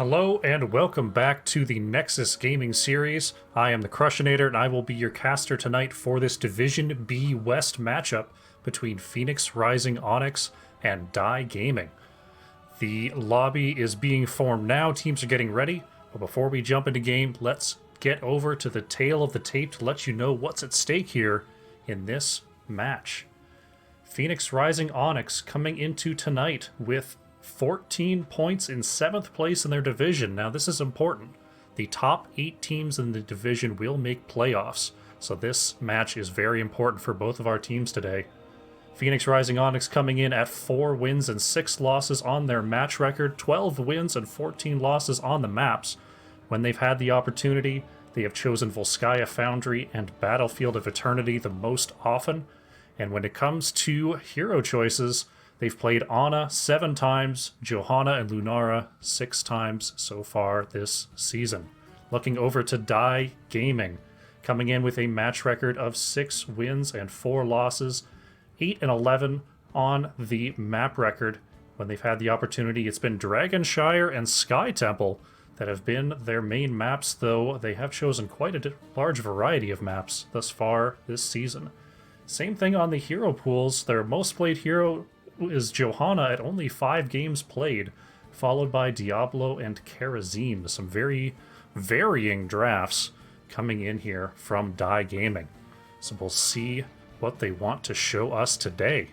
Hello and welcome back to the Nexus Gaming Series. I am the Crushinator and I will be your caster tonight for this Division B West matchup between Phoenix Rising Onyx and Die Gaming. The lobby is being formed now, teams are getting ready, but before we jump into game, let's get over to the tail of the tape to let you know what's at stake here in this match. Phoenix Rising Onyx coming into tonight with 14 points in 7th place in their division. Now this is important. The top 8 teams in the division will make playoffs, so this match is very important for both of our teams today. Phoenix Rising Onyx coming in at 4 wins and 6 losses on their match record, 12 wins and 14 losses on the maps. When they've had the opportunity, they have chosen Volskaya Foundry and Battlefield of Eternity the most often, and when it comes to hero choices, they've played Ana 7 times, Johanna and Lunara 6 times so far this season. Looking over to Die Gaming, coming in with a match record of 6 wins and 4 losses, 8 and 11 on the map record. When they've had the opportunity, it's been Dragonshire and Sky Temple that have been their main maps, though they have chosen quite a large variety of maps thus far this season. Same thing on the hero pools. Their most played hero is Johanna at only 5 games played, followed by Diablo and Karazim. Some very varying drafts coming in here from Die Gaming. So we'll see what they want to show us today.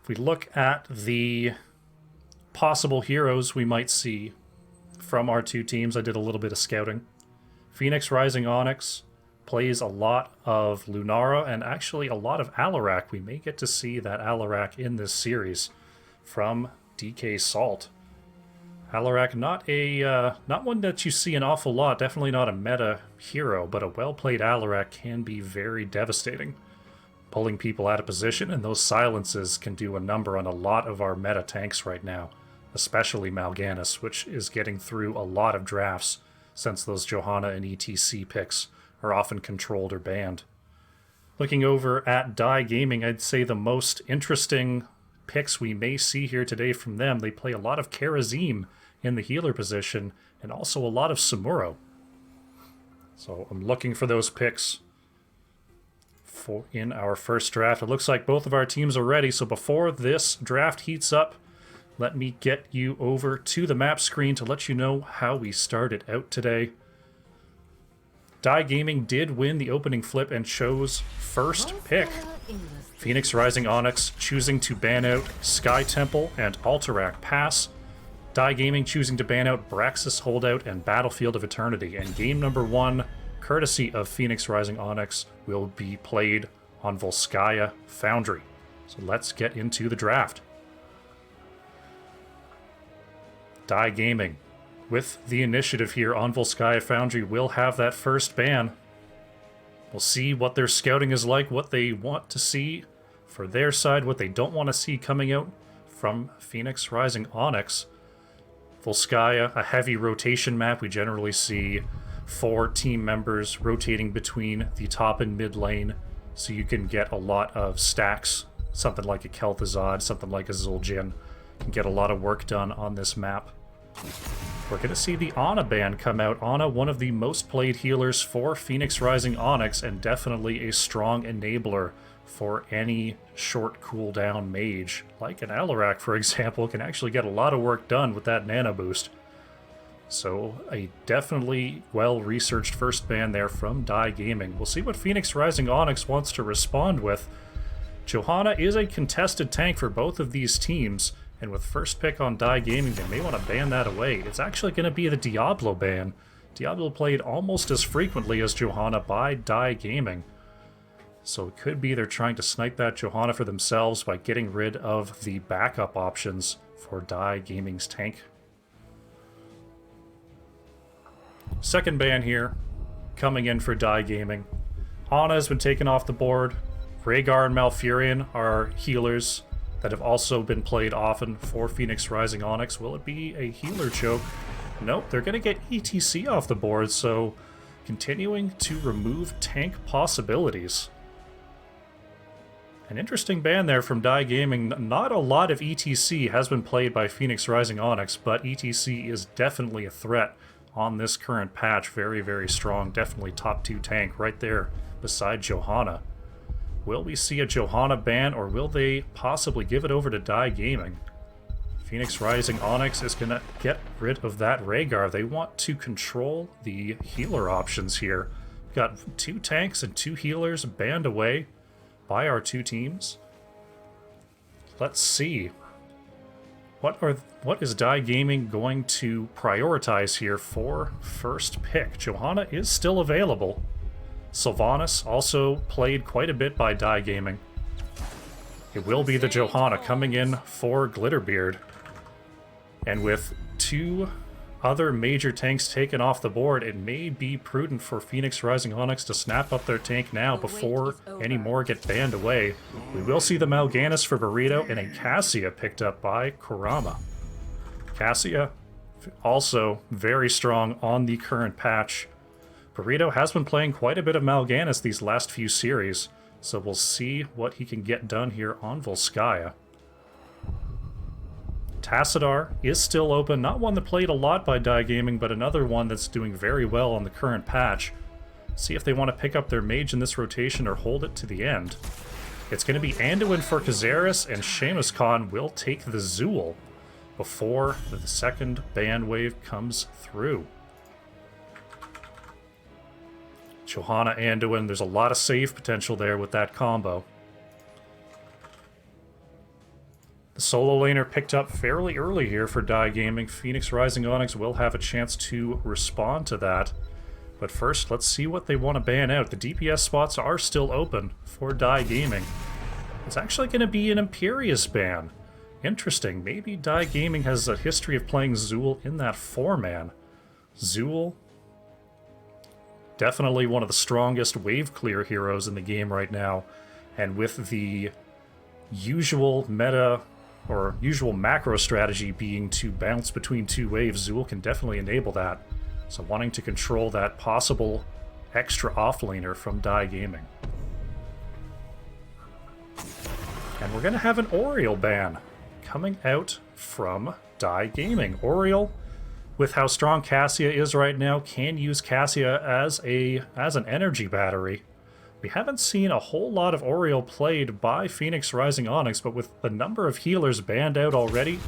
If we look at the possible heroes we might see from our two teams, I did a little bit of scouting. Phoenix Rising Onyx plays a lot of Lunara and actually a lot of Alarak. We may get to see that Alarak in this series from DK Salt. Alarak, not one that you see an awful lot, definitely not a meta hero, but a well-played Alarak can be very devastating, pulling people out of position, and those silences can do a number on a lot of our meta tanks right now, especially Mal'Ganis, which is getting through a lot of drafts since those Johanna and ETC picks are often controlled or banned. Looking over at Die Gaming, I'd say the most interesting picks we may see here today from them, they play a lot of Karazim in the healer position, and also a lot of Samuro. So I'm looking for those picks in our first draft. It looks like both of our teams are ready, so before this draft heats up, let me get you over to the map screen to let you know how we started out today. Die Gaming did win the opening flip and chose first pick. Phoenix Rising Onyx choosing to ban out Sky Temple and Alterac Pass. Die Gaming choosing to ban out Braxis Holdout and Battlefield of Eternity. And game number 1, courtesy of Phoenix Rising Onyx, will be played on Volskaya Foundry. So let's get into the draft. Die Gaming, with the initiative here on Volskaya Foundry, will have that first ban. We'll see what their scouting is like, what they want to see for their side, what they don't want to see coming out from Phoenix Rising Onyx. Volskaya, a heavy rotation map. We generally see 4 team members rotating between the top and mid lane, so you can get a lot of stacks. Something like a Kel'Thuzad, something like a Zul'jin can get a lot of work done on this map. We're going to see the Ana ban come out. Ana, one of the most played healers for Phoenix Rising Onyx, and definitely a strong enabler for any short cooldown mage. Like an Alarak, for example, can actually get a lot of work done with that nano boost. So a definitely well-researched first ban there from Die Gaming. We'll see what Phoenix Rising Onyx wants to respond with. Johanna is a contested tank for both of these teams, and with first pick on Die Gaming, they may want to ban that away. It's actually going to be the Diablo ban. Diablo played almost as frequently as Johanna by Die Gaming. So it could be they're trying to snipe that Johanna for themselves by getting rid of the backup options for Die Gaming's tank. Second ban here, coming in for Die Gaming. Ana has been taken off the board. Rhaegar and Malfurion are healers that have also been played often for Phoenix Rising Onyx. Will it be a healer choke? Nope, they're going to get ETC off the board, so continuing to remove tank possibilities. An interesting ban there from Die Gaming. Not a lot of ETC has been played by Phoenix Rising Onyx, but ETC is definitely a threat on this current patch. Very, very strong. Definitely top 2 tank right there beside Johanna. Will we see a Johanna ban, or will they possibly give it over to Die Gaming? Phoenix Rising Onyx is going to get rid of that Rhaegar. They want to control the healer options here. Got 2 tanks and 2 healers banned away by our 2 teams. Let's see. What is Die Gaming going to prioritize here for first pick? Johanna is still available. Sylvanas also played quite a bit by Die Gaming. It will be the Johanna coming in for Glitterbeard. And with 2 other major tanks taken off the board, it may be prudent for Phoenix Rising Onyx to snap up their tank now before any more get banned away. We will see the Mal'Ganis for Burrito and a Cassia picked up by Kurama. Cassia also very strong on the current patch. Burrito has been playing quite a bit of Mal'Ganis these last few series, so we'll see what he can get done here on Volskaya. Tassadar is still open, not one that played a lot by Die Gaming, but another one that's doing very well on the current patch. See if they want to pick up their mage in this rotation or hold it to the end. It's going to be Anduin for Kazaris, and Seamus Khan will take the Zool before the second ban wave comes through. Johanna Anduin, there's a lot of save potential there with that combo. The solo laner picked up fairly early here for Die Gaming. Phoenix Rising Onyx will have a chance to respond to that. But first, let's see what they want to ban out. The DPS spots are still open for Die Gaming. It's actually going to be an Imperius ban. Interesting. Maybe Die Gaming has a history of playing Zool in that 4-man. Zool, definitely one of the strongest wave clear heroes in the game right now. And with the usual meta or usual macro strategy being to bounce between 2 waves, Zool can definitely enable that. So wanting to control that possible extra offlaner from Die Gaming. And we're going to have an Oriole ban coming out from Die Gaming. Oriole, with how strong Cassia is right now, can use Cassia as an energy battery. We haven't seen a whole lot of Oriole played by Phoenix Rising Onyx, but with the number of healers banned out already,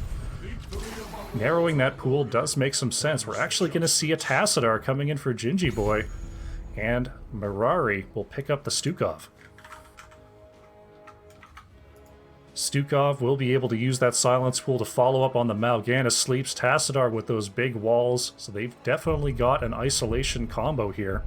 narrowing that pool does make some sense. We're actually going to see a Tassadar coming in for Gingy Boy, and Mirari will pick up the Stukov. Stukov will be able to use that silence pool to follow up on the Mal'Ganis sleeps. Tassadar with those big walls, so they've definitely got an isolation combo here.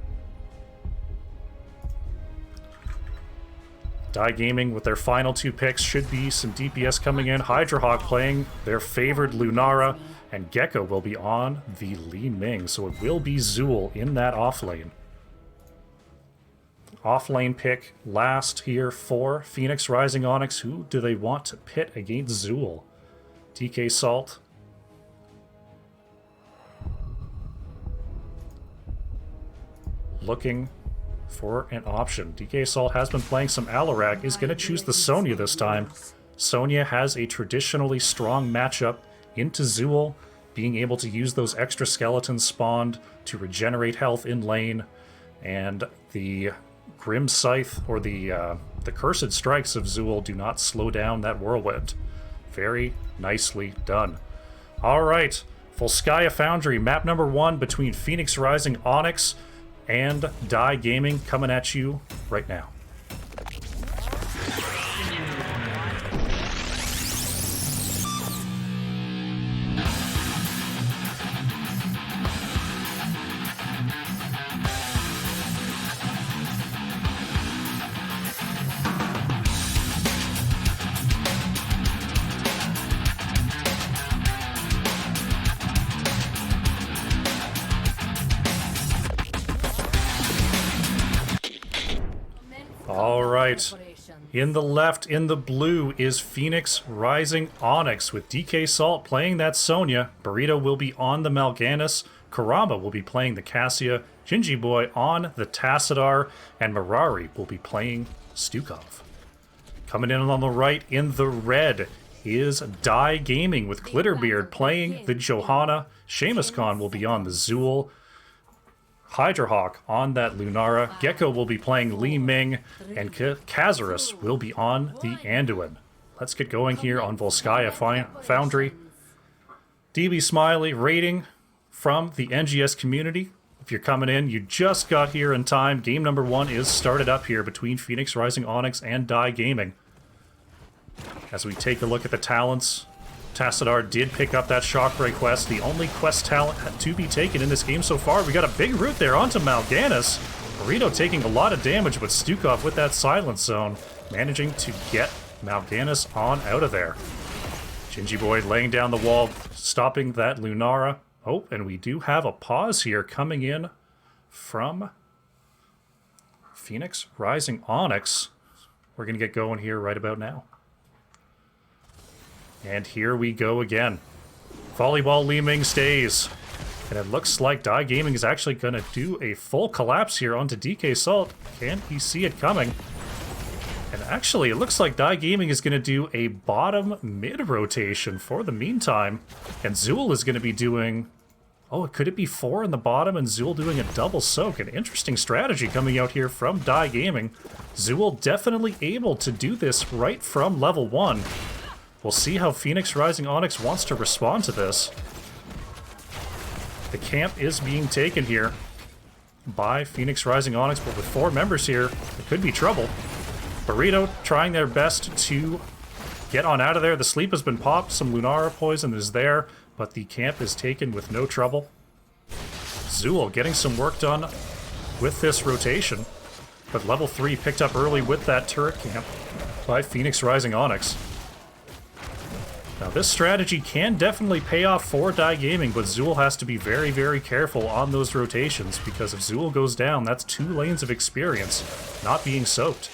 Die Gaming with their final 2 picks should be some DPS coming in. Hydrahawk playing their favored Lunara, and Gecko will be on the Li Ming, so it will be Zool in that offlane. Offlane pick last here for Phoenix Rising Onyx. Who do they want to pit against Zool? DK Salt. Looking for an option. DK Salt has been playing some Alarak, is going to choose the Sonya this time. Sonya has a traditionally strong matchup into Zool, being able to use those extra skeletons spawned to regenerate health in lane, and the Grim Scythe, or the Cursed Strikes of Zool, do not slow down that whirlwind. Very nicely done. Alright, Volskaya Foundry, map number 1 between Phoenix Rising Onyx and Die Gaming, coming at you right now. Alright, in the left, in the blue, is Phoenix Rising Onyx with DK Salt playing that Sonya. Burrito will be on the Mal'Ganis. Kurama will be playing the Cassia. Gingy Boy on the Tassadar. And Mirari will be playing Stukov. Coming in on the right in the red is Die Gaming with Glitterbeard playing the Johanna. Seamus Khan will be on the Zool. Hydrahawk on that Lunara. Gecko will be playing Li Ming. And Kazarus will be on the Anduin. Let's get going here on Volskaya Foundry. DB Smiley rating from the NGS community. If you're coming in, you just got here in time. Game number 1 is started up here between Phoenix Rising Onyx and Die Gaming. As we take a look at the talents, Tassadar did pick up that Shockray quest, the only quest talent to be taken in this game so far. We got a big root there onto Mal'Ganis. Burrito taking a lot of damage, but Stukov with that Silence Zone, managing to get Mal'Ganis on out of there. Gingy Boy laying down the wall, stopping that Lunara. Oh, and we do have a pause here coming in from Phoenix Rising Onyx. We're going to get going here right about now. And here we go again. Volleyball Li Ming stays. And it looks like Die Gaming is actually going to do a full collapse here onto DK Salt. Can he see it coming? And actually, it looks like Die Gaming is going to do a bottom mid rotation for the meantime. And Zool is going to be doing... Oh, could it be 4 in the bottom and Zool doing a double soak? An interesting strategy coming out here from Die Gaming. Zool definitely able to do this right from level 1. We'll see how Phoenix Rising Onyx wants to respond to this. The camp is being taken here by Phoenix Rising Onyx, but with 4 members here, it could be trouble. Burrito trying their best to get on out of there. The sleep has been popped, some Lunara poison is there, but the camp is taken with no trouble. Zool getting some work done with this rotation, but level 3 picked up early with that turret camp by Phoenix Rising Onyx. Now this strategy can definitely pay off for Die Gaming, but Zool has to be very, very careful on those rotations, because if Zool goes down, that's 2 lanes of experience not being soaked.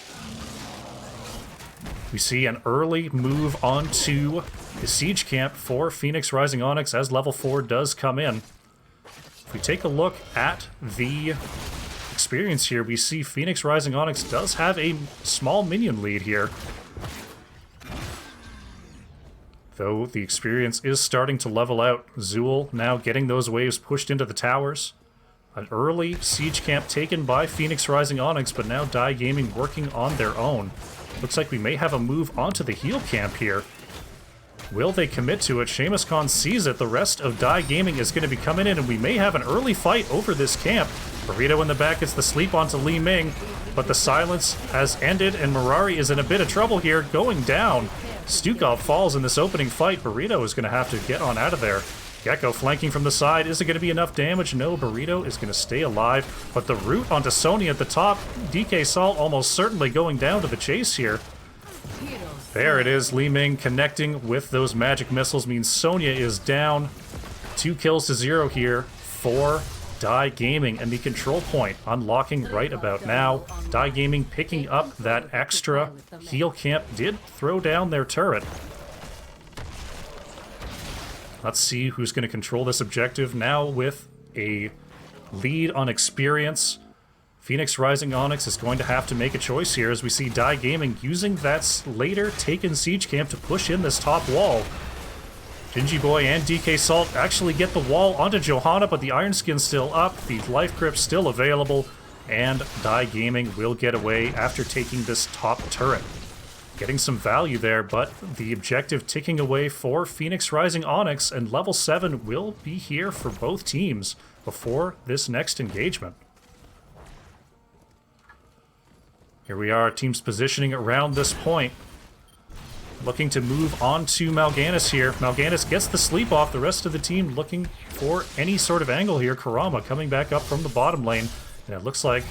We see an early move onto the siege camp for Phoenix Rising Onyx as level 4 does come in. If we take a look at the experience here, we see Phoenix Rising Onyx does have a small minion lead here. Though the experience is starting to level out. Zool now getting those waves pushed into the towers. An early siege camp taken by Phoenix Rising Onyx, but now Die Gaming working on their own. Looks like we may have a move onto the heal camp here. Will they commit to it? Seamus Khan sees it. The rest of Die Gaming is going to be coming in, and we may have an early fight over this camp. Burrito in the back gets the sleep onto Li Ming, but the silence has ended, and Mirari is in a bit of trouble here, going down. Stukov falls in this opening fight. Burrito is going to have to get on out of there. Gecko flanking from the side. Is it going to be enough damage? No, Burrito is going to stay alive. But the root onto Sony at the top. DK Salt almost certainly going down to the chase here. There it is. Li Ming connecting with those magic missiles means Sonya is down. 2 kills to 0 here for Die Gaming, and the control point unlocking right about now. Die Gaming picking up that extra heal camp did throw down their turret. Let's see who's going to control this objective now with a lead on experience. Phoenix Rising Onyx is going to have to make a choice here as we see Die Gaming using that later taken siege camp to push in this top wall. Gingy Boy and DK Salt actually get the wall onto Johanna, but the Iron Skin's still up, the Life Grip's still available, and Die Gaming will get away after taking this top turret. Getting some value there, but the objective ticking away for Phoenix Rising Onyx, and level 7 will be here for both teams before this next engagement. Here we are, teams positioning around this point. Looking to move on to Mal'Ganis here. Mal'Ganis gets the sleep off. The rest of the team looking for any sort of angle here. Karama coming back up from the bottom lane. And it looks like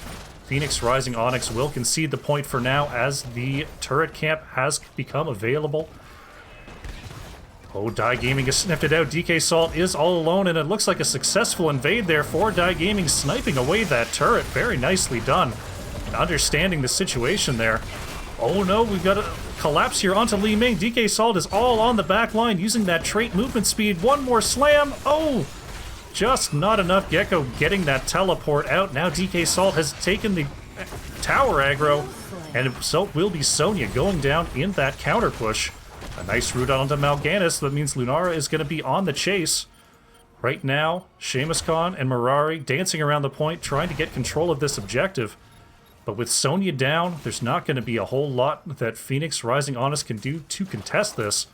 Phoenix Rising Onyx will concede the point for now as the turret camp has become available. Oh, Die Gaming has sniffed it out. DK Salt is all alone, and it looks like a successful invade there for Die Gaming, sniping away that turret. Very nicely done. And understanding the situation there. Oh no, we've got a collapse here onto Li Ming. DK Salt is all on the back line using that trait movement speed. One more slam. Oh, just not enough. Gecko getting that teleport out. Now DK Salt has taken the tower aggro. And so will be Sonya going down in that counter push. A nice route onto Mal'Ganis. That means Lunara is going to be on the chase. Right now, Seamus Khan and Mirari dancing around the point, trying to get control of this objective. But with Sonya down, there's not going to be a whole lot that Phoenix Rising Onyx can do to contest this.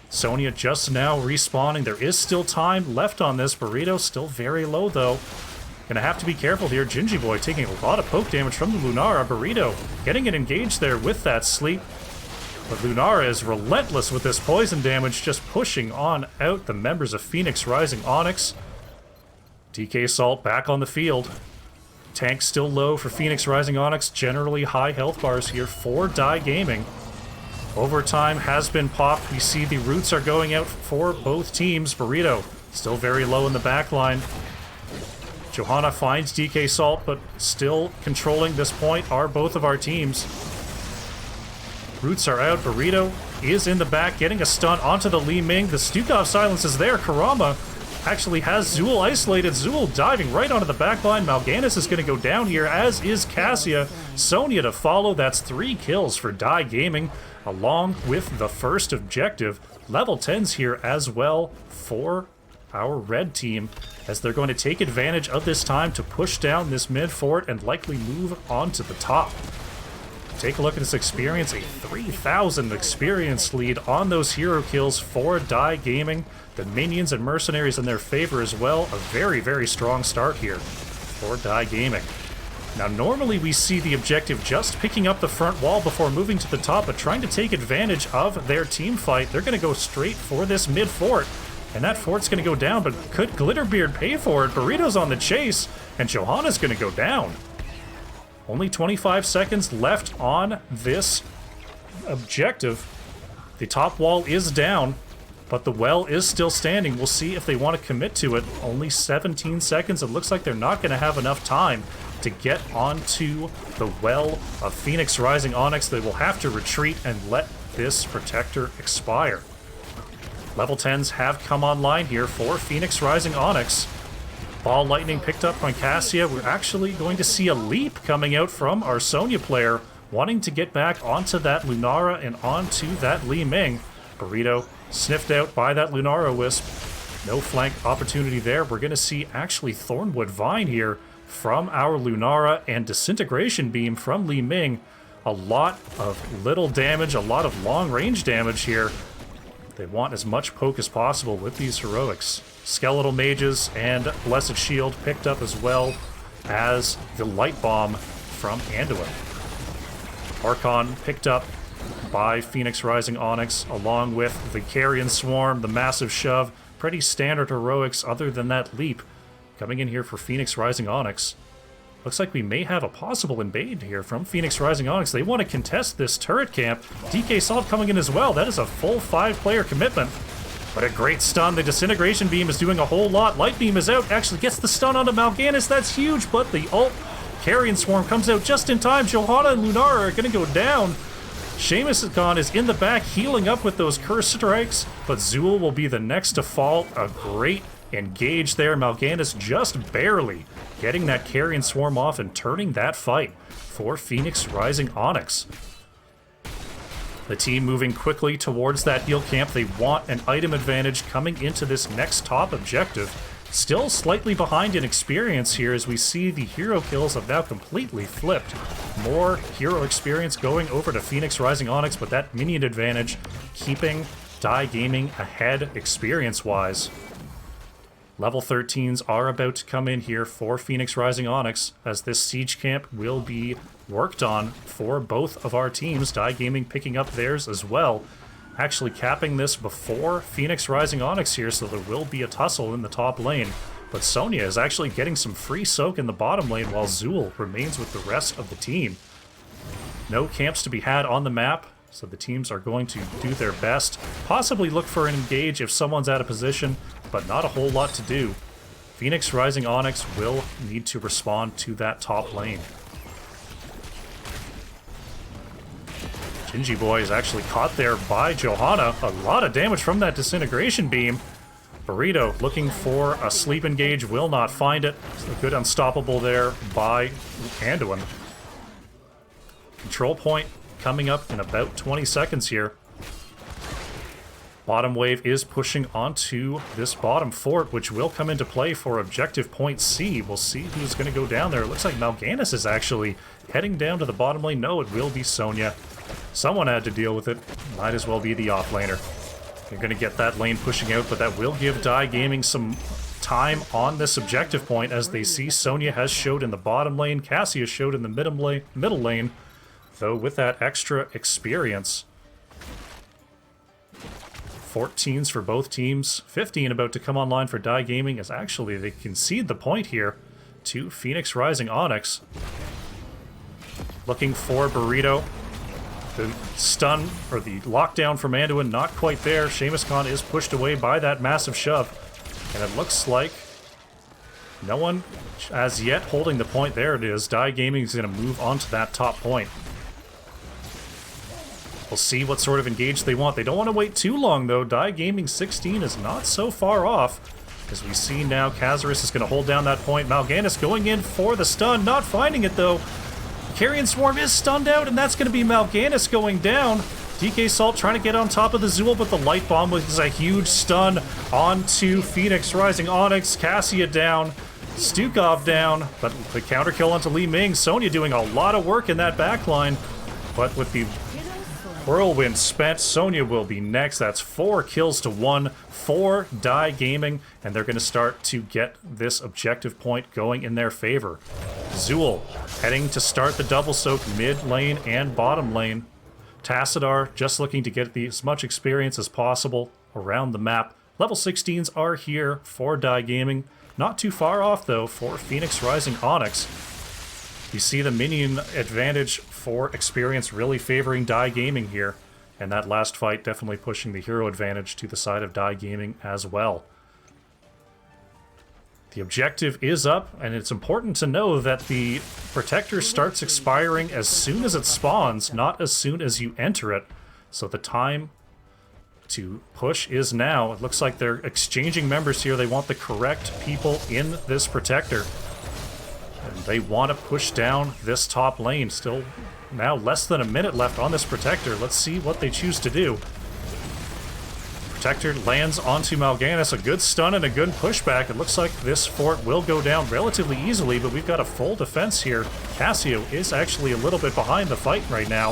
Sonya just now respawning. There is still time left on this. Burrito still very low, though. Gonna have to be careful here. Gingy Boy taking a lot of poke damage from the Lunara. Burrito getting it engaged there with that sleep. But Lunara is relentless with this poison damage, just pushing on out the members of Phoenix Rising Onyx. DK Salt back on the field. Tank still low for Phoenix Rising Onyx. Generally high health bars here for Die Gaming. Overtime has been popped. We see the roots are going out for both teams. Burrito still very low in the back line. Johanna finds DK Salt, but still controlling this point are both of our teams. Roots are out. Burrito is in the back, getting a stun onto the Li Ming. The Stukov silence is there. Karama actually has Zool isolated. Zool diving right onto the back line. Mal'Ganis is going to go down here, as is Cassia. Sonya to follow. That's 3 kills for Die Gaming, along with the first objective. Level 10s here as well for our red team, as they're going to take advantage of this time to push down this mid fort and likely move on to the top. Take a look at this experience, a 3,000 experience lead on those hero kills for Die Gaming. The minions and mercenaries in their favor as well. A very, very strong start here for Die Gaming. Now, normally we see the objective just picking up the front wall before moving to the top, but trying to take advantage of their team fight, they're going to go straight for this mid fort. And that fort's going to go down, but could Glitterbeard pay for it? Burrito's on the chase, and Johanna's going to go down. Only 25 seconds left on this objective. The top wall is down, but the well is still standing. We'll see if they want to commit to it. Only 17 seconds. It looks like they're not going to have enough time to get onto the well of Phoenix Rising Onyx. They will have to retreat and let this protector expire. Level 10s have come online here for Phoenix Rising Onyx. Ball Lightning picked up on Cassia. We're actually going to see a leap coming out from our Sonya player, wanting to get back onto that Lunara and onto that Li Ming. Burrito sniffed out by that Lunara Wisp. No flank opportunity there. We're going to see actually Thornwood Vine here from our Lunara and Disintegration Beam from Li Ming. A lot of little damage, a lot of long-range damage here. They want as much poke as possible with these heroics. Skeletal Mages and Blessed Shield picked up as well as the Light Bomb from Anduin. Archon picked up by Phoenix Rising Onyx, along with the Carrion Swarm, the Massive Shove. Pretty standard heroics other than that leap. Coming in here for Phoenix Rising Onyx. Looks like we may have a possible invade here from Phoenix Rising Onyx. They want to contest this turret camp. DK Salt coming in as well. That is a full 5-player commitment. But a great stun. The Disintegration Beam is doing a whole lot. Light Beam is out. Actually gets the stun onto Mal'Ganis. That's huge. But the ult Carrion Swarm comes out just in time. Johanna and Lunara are going to go down. Seamus Khan is in the back healing up with those Curse Strikes. But Zool will be the next to fall. A great engage there. Mal'Ganis just barely getting that Carrion Swarm off and turning that fight for Phoenix Rising Onyx. The team moving quickly towards that heal camp. They want an item advantage coming into this next top objective. Still slightly behind in experience here, as we see the hero kills have now completely flipped. More hero experience going over to Phoenix Rising Onyx, but that minion advantage keeping Die Gaming ahead experience-wise. Level 13s are about to come in here for Phoenix Rising Onyx, as this siege camp will be worked on for both of our teams. Die Gaming picking up theirs as well. Actually capping this before Phoenix Rising Onyx here, so there will be a tussle in the top lane. But Sonya is actually getting some free soak in the bottom lane, while Zool remains with the rest of the team. No camps to be had on the map, so the teams are going to do their best. Possibly look for an engage if someone's out of position, but not a whole lot to do. Phoenix Rising Onyx will need to respond to that top lane. Gingy Boy is actually caught there by Johanna. A lot of damage from that Disintegration Beam. Burrito looking for a sleep engage, will not find it. A good unstoppable there by Anduin. Control point coming up in about 20 seconds here. Bottom wave is pushing onto this bottom fort, which will come into play for objective point C. We'll see who's going to go down there. It looks like Mal'Ganis is actually heading down to the bottom lane. No, it will be Sonya. Someone had to deal with it. Might as well be the offlaner. You're going to get that lane pushing out, but that will give Dai Gaming some time on this objective point, as they see Sonya has showed in the bottom lane, Cassie has showed in the middle lane, though with that extra experience. 14s for both teams, 15 about to come online for Dai Gaming, as actually they concede the point here to Phoenix Rising Onyx. Looking for Burrito. The stun, or the lockdown from Anduin, not quite there. Seamus Khan is pushed away by that massive shove. And it looks like no one as yet holding the point. There it is. Dai Gaming is going to move on to that top point. We'll see what sort of engage they want. They don't want to wait too long, though. Dai Gaming 16 is not so far off. As we see now, Kazarus is going to hold down that point. Mal'Ganis going in for the stun, not finding it, though. Carrion Swarm is stunned out, and that's going to be Mal'Ganis going down. DK Salt trying to get on top of the Zool, but the Light Bomb was a huge stun onto Phoenix Rising Onyx. Cassia down, Stukov down, but the counter kill onto Li Ming. Sonya doing a lot of work in that backline, but with the Whirlwind spent, Sonya will be next. That's 4 kills to 1 for Dai Gaming, and they're going to start to get this objective point going in their favor. Zool heading to start the double soak mid lane and bottom lane. Tassadar just looking to get as much experience as possible around the map. Level 16s are here for Dai Gaming. Not too far off, though, for Phoenix Rising Onyx. You see the minion advantage for experience really favoring Dai Gaming here. And that last fight definitely pushing the hero advantage to the side of Dai Gaming as well. The objective is up, and it's important to know that the Protector starts expiring as soon as it spawns, not as soon as you enter it. So the time to push is now. It looks like they're exchanging members here. They want the correct people in this Protector. And they want to push down this top lane. Still now less than a minute left on this Protector. Let's see what they choose to do. Protector lands onto Mal'Ganis, a good stun and a good pushback. It looks like this fort will go down relatively easily, but we've got a full defense here. Cassio is actually a little bit behind the fight right now.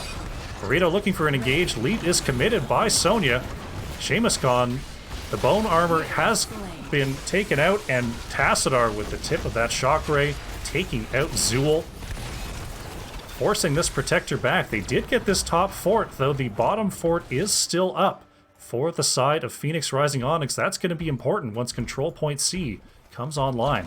Burrito looking for an engage. Lead is committed by Sonya. Seamus Khan, the bone armor has been taken out, and Tassadar with the tip of that shock ray taking out Zool, forcing this Protector back. They did get this top fort, though the bottom fort is still up for the side of Phoenix Rising Onyx. That's going to be important once Control Point C comes online.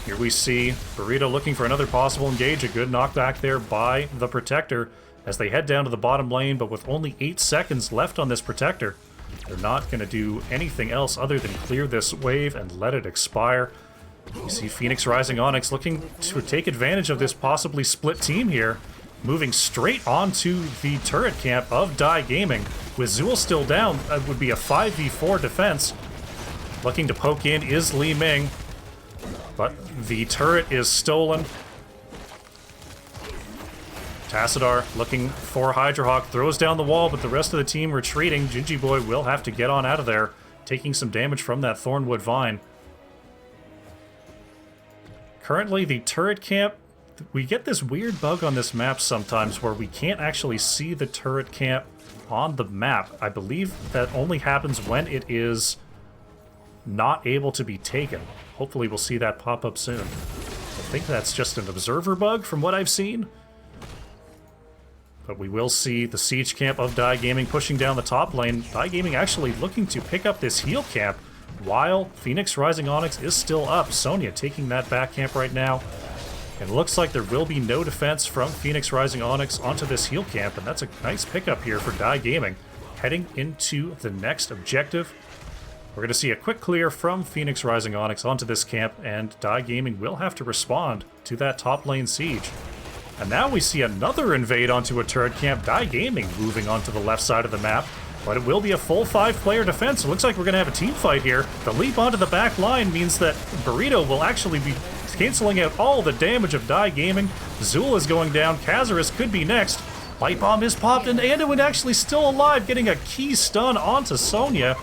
Here we see Burrito looking for another possible engage. A good knockback there by the Protector as they head down to the bottom lane, but with only 8 seconds left on this Protector, they're not going to do anything else other than clear this wave and let it expire. You see Phoenix Rising Onyx looking to take advantage of this possibly split team here, moving straight onto the turret camp of Dai Gaming. With Zool still down, that would be a 5v4 defense. Looking to poke in is Li Ming, but the turret is stolen. Tassadar looking for Hydra throws down the wall, but the rest of the team retreating. Gingy Boy will have to get on out of there, taking some damage from that Thornwood Vine. Currently, the turret camp, we get this weird bug on this map sometimes where we can't actually see the turret camp on the map. I believe that only happens when it is not able to be taken. Hopefully we'll see that pop up soon. I think that's just an observer bug from what I've seen. But we will see the siege camp of Dai Gaming pushing down the top lane. Dai Gaming actually looking to pick up this heal camp while Phoenix Rising Onyx is still up. Sonya taking that back camp right now. And it looks like there will be no defense from Phoenix Rising Onyx onto this heal camp, and that's a nice pickup here for Dai Gaming. Heading into the next objective, we're going to see a quick clear from Phoenix Rising Onyx onto this camp, and Dai Gaming will have to respond to that top lane siege. And now we see another invade onto a turret camp. Dai Gaming moving onto the left side of the map, but it will be a full 5-player defense. It looks like we're going to have a team fight here. The leap onto the back line means that Burrito will actually be canceling out all the damage of Die Gaming. Zool is going down. Kazarus could be next. Light Bomb is popped, and Anduin actually still alive, getting a key stun onto Sonya.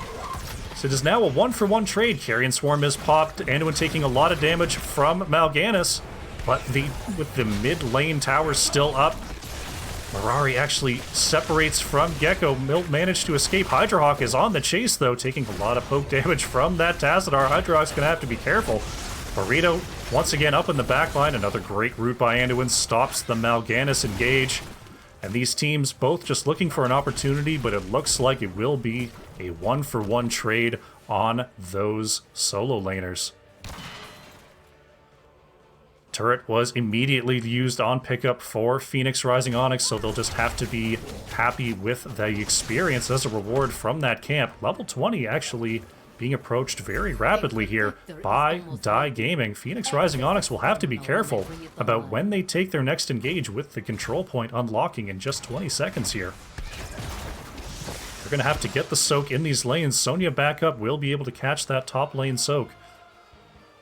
So it is now a 1-for-1 trade. Carrion Swarm is popped. Anduin taking a lot of damage from Mal'Ganis, but with the mid lane tower still up, Mirari actually separates from Gecko. Milt managed to escape. Hydrohawk is on the chase, though, taking a lot of poke damage from that Tassadar. Hydrohawk's going to have to be careful. Burrito, once again, up in the backline. Another great route by Anduin stops the Mal'Ganis engage. And these teams both just looking for an opportunity, but it looks like it will be a 1-for-1 trade on those solo laners. Turret was immediately used on pickup for Phoenix Rising Onyx, so they'll just have to be happy with the experience as a reward from that camp. Level 20 actually being approached very rapidly here by Die Gaming. Phoenix Rising Onyx will have to be careful about when they take their next engage, with the control point unlocking in just 20 seconds here. They're going to have to get the soak in these lanes. Sonya backup will be able to catch that top lane soak,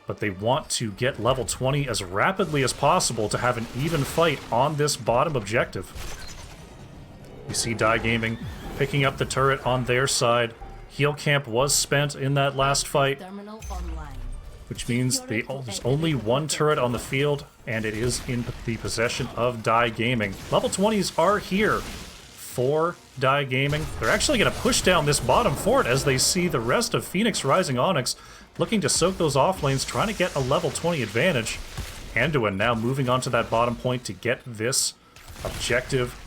but they want to get level 20 as rapidly as possible to have an even fight on this bottom objective. We see Die Gaming picking up the turret on their side. Heal camp was spent in that last fight, which means there's only one turret on the field, and it is in the possession of Die Gaming. Level 20s are here for Die Gaming. They're actually going to push down this bottom fort as they see the rest of Phoenix Rising Onyx looking to soak those off lanes, trying to get a level 20 advantage. Anduin now moving onto that bottom point to get this objective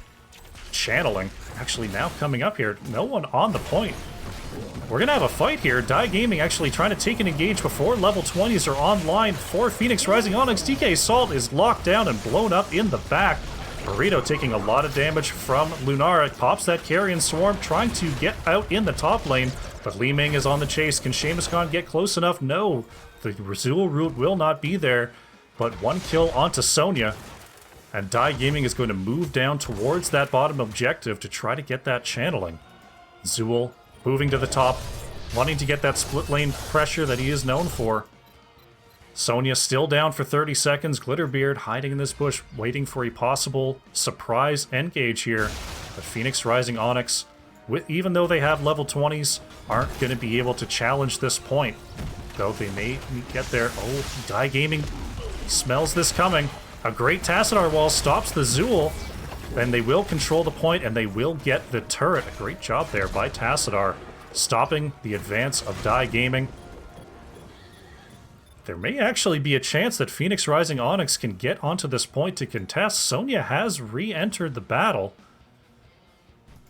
channeling. Actually now coming up here, no one on the point. We're gonna have a fight here. Die Gaming actually trying to take an engage before level 20s are online for Phoenix Rising Onyx. DK Salt is locked down and blown up in the back. Burrito taking a lot of damage from Lunara. Pops that Carrion Swarm, trying to get out in the top lane, but Li Ming is on the chase. Can Seamus Khan get close enough? No. The Razul route will not be there, but one kill onto Sonya. And Die Gaming is going to move down towards that bottom objective to try to get that channeling. Zool moving to the top, wanting to get that split lane pressure that he is known for. Sonya still down for 30 seconds. Glitterbeard hiding in this bush, waiting for a possible surprise engage here. But Phoenix Rising Onyx, even though they have level 20s, aren't going to be able to challenge this point. Though they may get there. Oh, Die Gaming smells this coming. A great Tassadar wall stops the Zool. Then they will control the point, and they will get the turret. A great job there by Tassadar, stopping the advance of Die Gaming. There may actually be a chance that Phoenix Rising Onyx can get onto this point to contest. Sonya has re-entered the battle.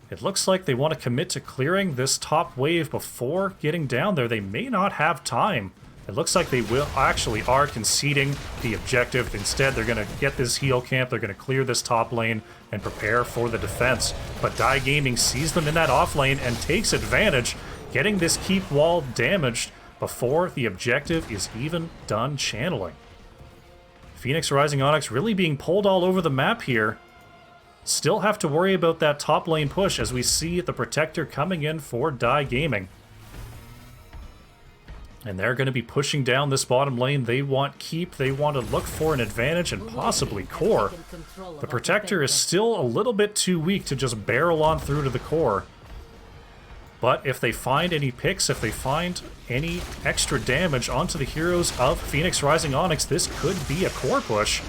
It looks like they want to commit to clearing this top wave before getting down there. They may not have time. It looks like they are conceding the objective. Instead, they're going to get this heal camp. They're going to clear this top lane and prepare for the defense. But Die Gaming sees them in that off lane and takes advantage, getting this keep wall damaged before the objective is even done channeling. Phoenix Rising Onyx really being pulled all over the map here. Still have to worry about that top lane push as we see the Protector coming in for Die Gaming. And they're going to be pushing down this bottom lane. They want keep, they want to look for an advantage and possibly core. The Protector is still a little bit too weak to just barrel on through to the core. But if they find any picks, if they find any extra damage onto the heroes of Phoenix Rising Onyx, this could be a core push.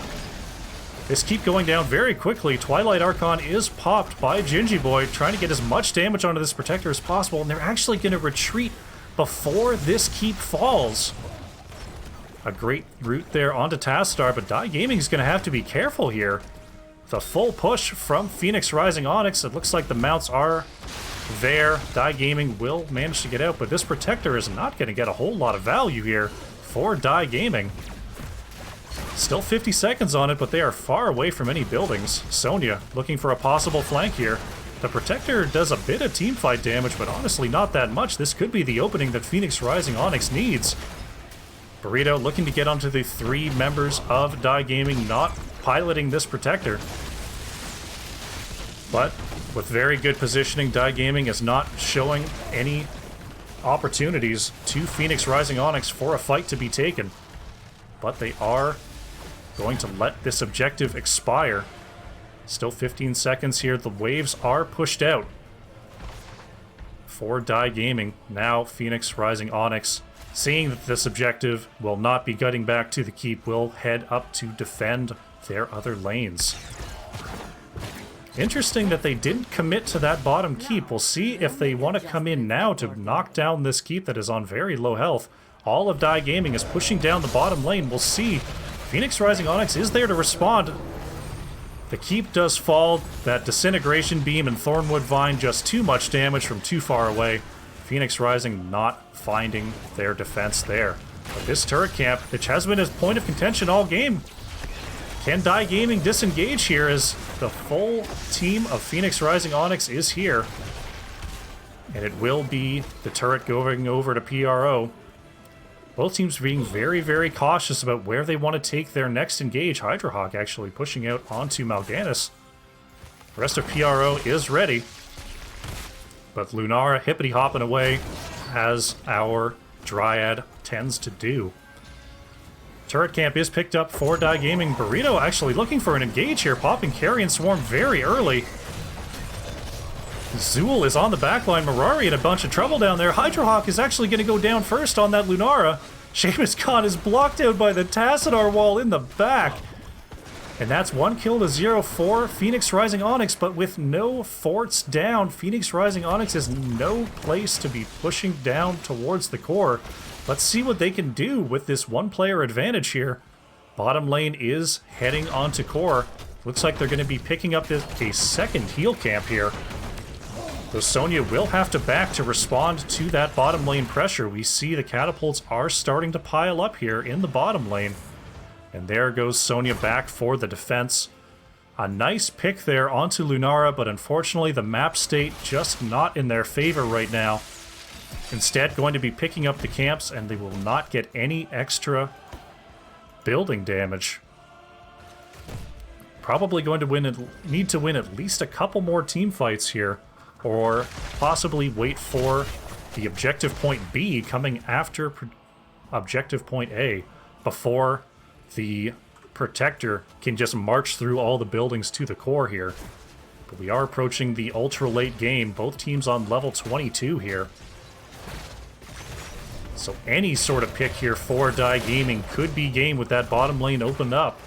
This keep going down very quickly. Twilight Archon is popped by Gingy Boy, trying to get as much damage onto this Protector as possible, and they're actually going to retreat before this keep falls. A great route there onto Tassadar, but Die Gaming is going to have to be careful here. The full push from Phoenix Rising Onyx. It looks like the mounts are there. Die Gaming will manage to get out, but this Protector is not going to get a whole lot of value here for Die Gaming. Still 50 seconds on it, but they are far away from any buildings. Sonya looking for a possible flank here. The Protector does a bit of teamfight damage, but honestly not that much. This could be the opening that Phoenix Rising Onyx needs. Burrito looking to get onto the three members of Die Gaming, not piloting this Protector. But with very good positioning, Die Gaming is not showing any opportunities to Phoenix Rising Onyx for a fight to be taken. but they are going to let this objective expire. Still 15 seconds here. The waves are pushed out for Die Gaming. Now Phoenix Rising Onyx, seeing that this objective will not be gutting back to the keep, will head up to defend their other lanes. Interesting that they didn't commit to that bottom keep. We'll see if they want to come in now to knock down this keep that is on very low health. All of Die Gaming is pushing down the bottom lane. We'll see. Phoenix Rising Onyx is there to respond. The keep does fall. That Disintegration Beam and Thornwood Vine, just too much damage from too far away. Phoenix Rising not finding their defense there. But this turret camp, which has been his point of contention all game, can Die Gaming disengage here as the full team of Phoenix Rising Onyx is here? And it will be the turret going over to PRO. Both teams being very, very cautious about where they want to take their next engage. Hydrohawk actually pushing out onto Mal'Ganis. The rest of PRO is ready. But Lunara hippity-hopping away as our Dryad tends to do. Turret camp is picked up for Die Gaming. Burrito actually looking for an engage here, popping Carrion Swarm very early. Zool is on the backline. Mirari in a bunch of trouble down there. Hydrohawk is actually going to go down first on that Lunara. Seamus Khan is blocked out by the Tassadar wall in the back. And that's 1 kill to 0 for Phoenix Rising Onyx, but with no forts down, Phoenix Rising Onyx has no place to be pushing down towards the core. Let's see what they can do with this one-player advantage here. Bottom lane is heading onto core. Looks like they're going to be picking up a second heal camp here. Though Sonya will have to back to respond to that bottom lane pressure. We see the catapults are starting to pile up here in the bottom lane. And there goes Sonya back for the defense. A nice pick there onto Lunara, but unfortunately the map state just not in their favor right now. Instead, going to be picking up the camps, and they will not get any extra building damage. Probably going to need to win at least a couple more team fights here, or possibly wait for the objective point B coming after objective point A before the Protector can just march through all the buildings to the core here. But we are approaching the ultra late game, both teams on level 22 here. So any sort of pick here for Die Gaming could be game with that bottom lane opened up.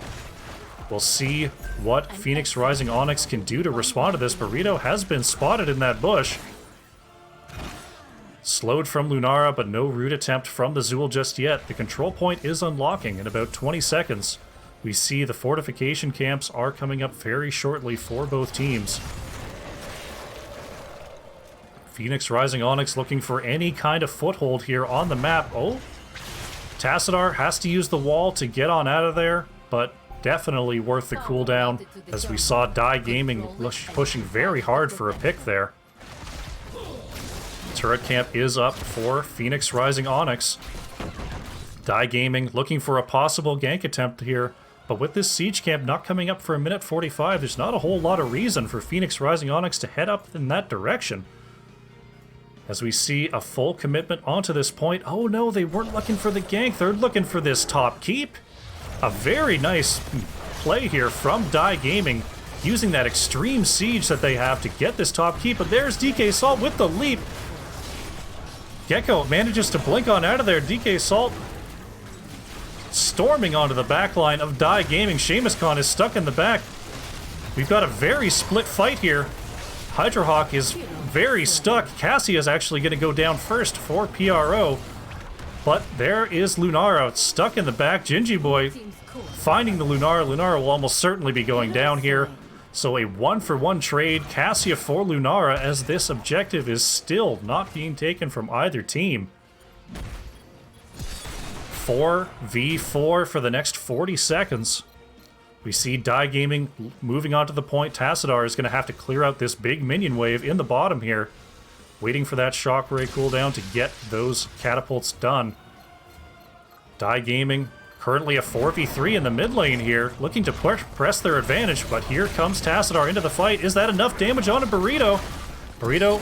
We'll see what Phoenix Rising Onyx can do to respond to this. Burrito has been spotted in that bush. Slowed from Lunara, but no root attempt from the Zool just yet. The control point is unlocking in about 20 seconds. We see the fortification camps are coming up very shortly for both teams. Phoenix Rising Onyx looking for any kind of foothold here on the map. Oh, Tassadar has to use the wall to get on out of there, but definitely worth the cooldown as we saw Die Gaming pushing very hard for a pick there. Turret camp is up for Phoenix Rising Onyx. Die Gaming looking for a possible gank attempt here, but with this siege camp not coming up for a minute 45, there's not a whole lot of reason for Phoenix Rising Onyx to head up in that direction. As we see a full commitment onto this point. Oh no, they weren't looking for the gank, they're looking for this top keep. A very nice play here from Die Gaming, using that extreme siege that they have to get this top keep. But there's DK Salt with the leap. Gecko manages to blink on out of there. DK Salt storming onto the back line of Die Gaming. Seamus Khan is stuck in the back. We've got a very split fight here. Hydrohawk is very stuck. Cassie is actually going to go down first for PRO. But there is Lunara stuck in the back. Gingy Boy finding the Lunara. Lunara will almost certainly be going down here. So a 1-for-1 trade. Cassia for Lunara, as this objective is still not being taken from either team. 4v4 for the next 40 seconds. We see Die Gaming moving on to the point. Tassadar is going to have to clear out this big minion wave in the bottom here. Waiting for that Shockray cooldown to get those catapults done. Die Gaming currently a 4v3 in the mid lane here, looking to press their advantage, but here comes Tassadar into the fight. Is that enough damage on a Burrito? Burrito,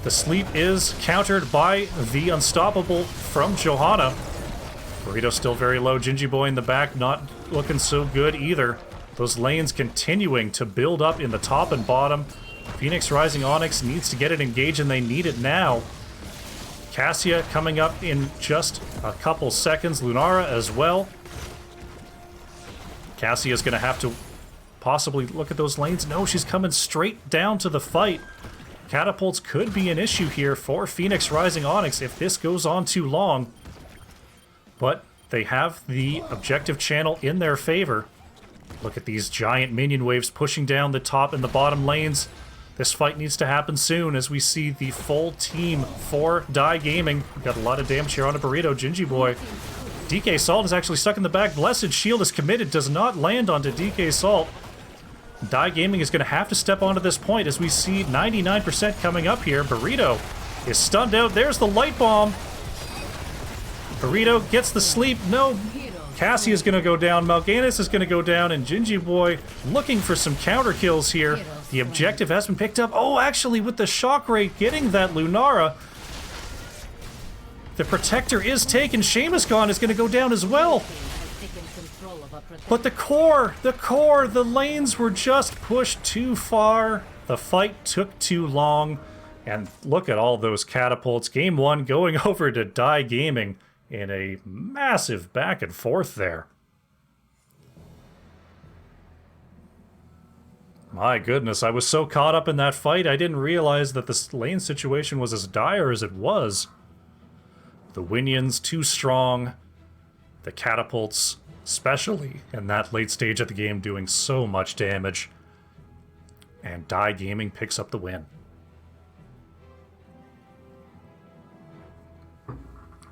the sleep is countered by the Unstoppable from Johanna. Burrito still very low. Gingy Boy in the back not looking so good either. Those lanes continuing to build up in the top and bottom. Phoenix Rising Onyx needs to get it engaged, and they need it now. Cassia coming up in just a couple seconds. Lunara as well. Cassia's going to have to possibly look at those lanes. No, she's coming straight down to the fight. Catapults could be an issue here for Phoenix Rising Onyx if this goes on too long. But they have the objective channel in their favor. Look at these giant minion waves pushing down the top and the bottom lanes. This fight needs to happen soon as we see the full team for Die Gaming. We've got a lot of damage here on a Burrito. Gingy Boy. DK Salt is actually stuck in the back. Blessed Shield is committed. Does not land onto DK Salt. Die Gaming is going to have to step onto this point as we see 99% coming up here. Burrito is stunned out. There's the light bomb. Burrito gets the sleep. No. Cassie is going to go down. Mal'Ganis is going to go down. And Gingy Boy looking for some counter kills here. The objective has been picked up. Oh, actually, with the shock rate getting that Lunara. The Protector is taken. Seamus is going to go down as well. But the lanes were just pushed too far. The fight took too long. And look at all those catapults. Game 1 going over to Die Gaming in a massive back and forth there. My goodness, I was so caught up in that fight, I didn't realize that the lane situation was as dire as it was. The Winions too strong. The catapults, especially in that late stage of the game, doing so much damage. And Die Gaming picks up the win.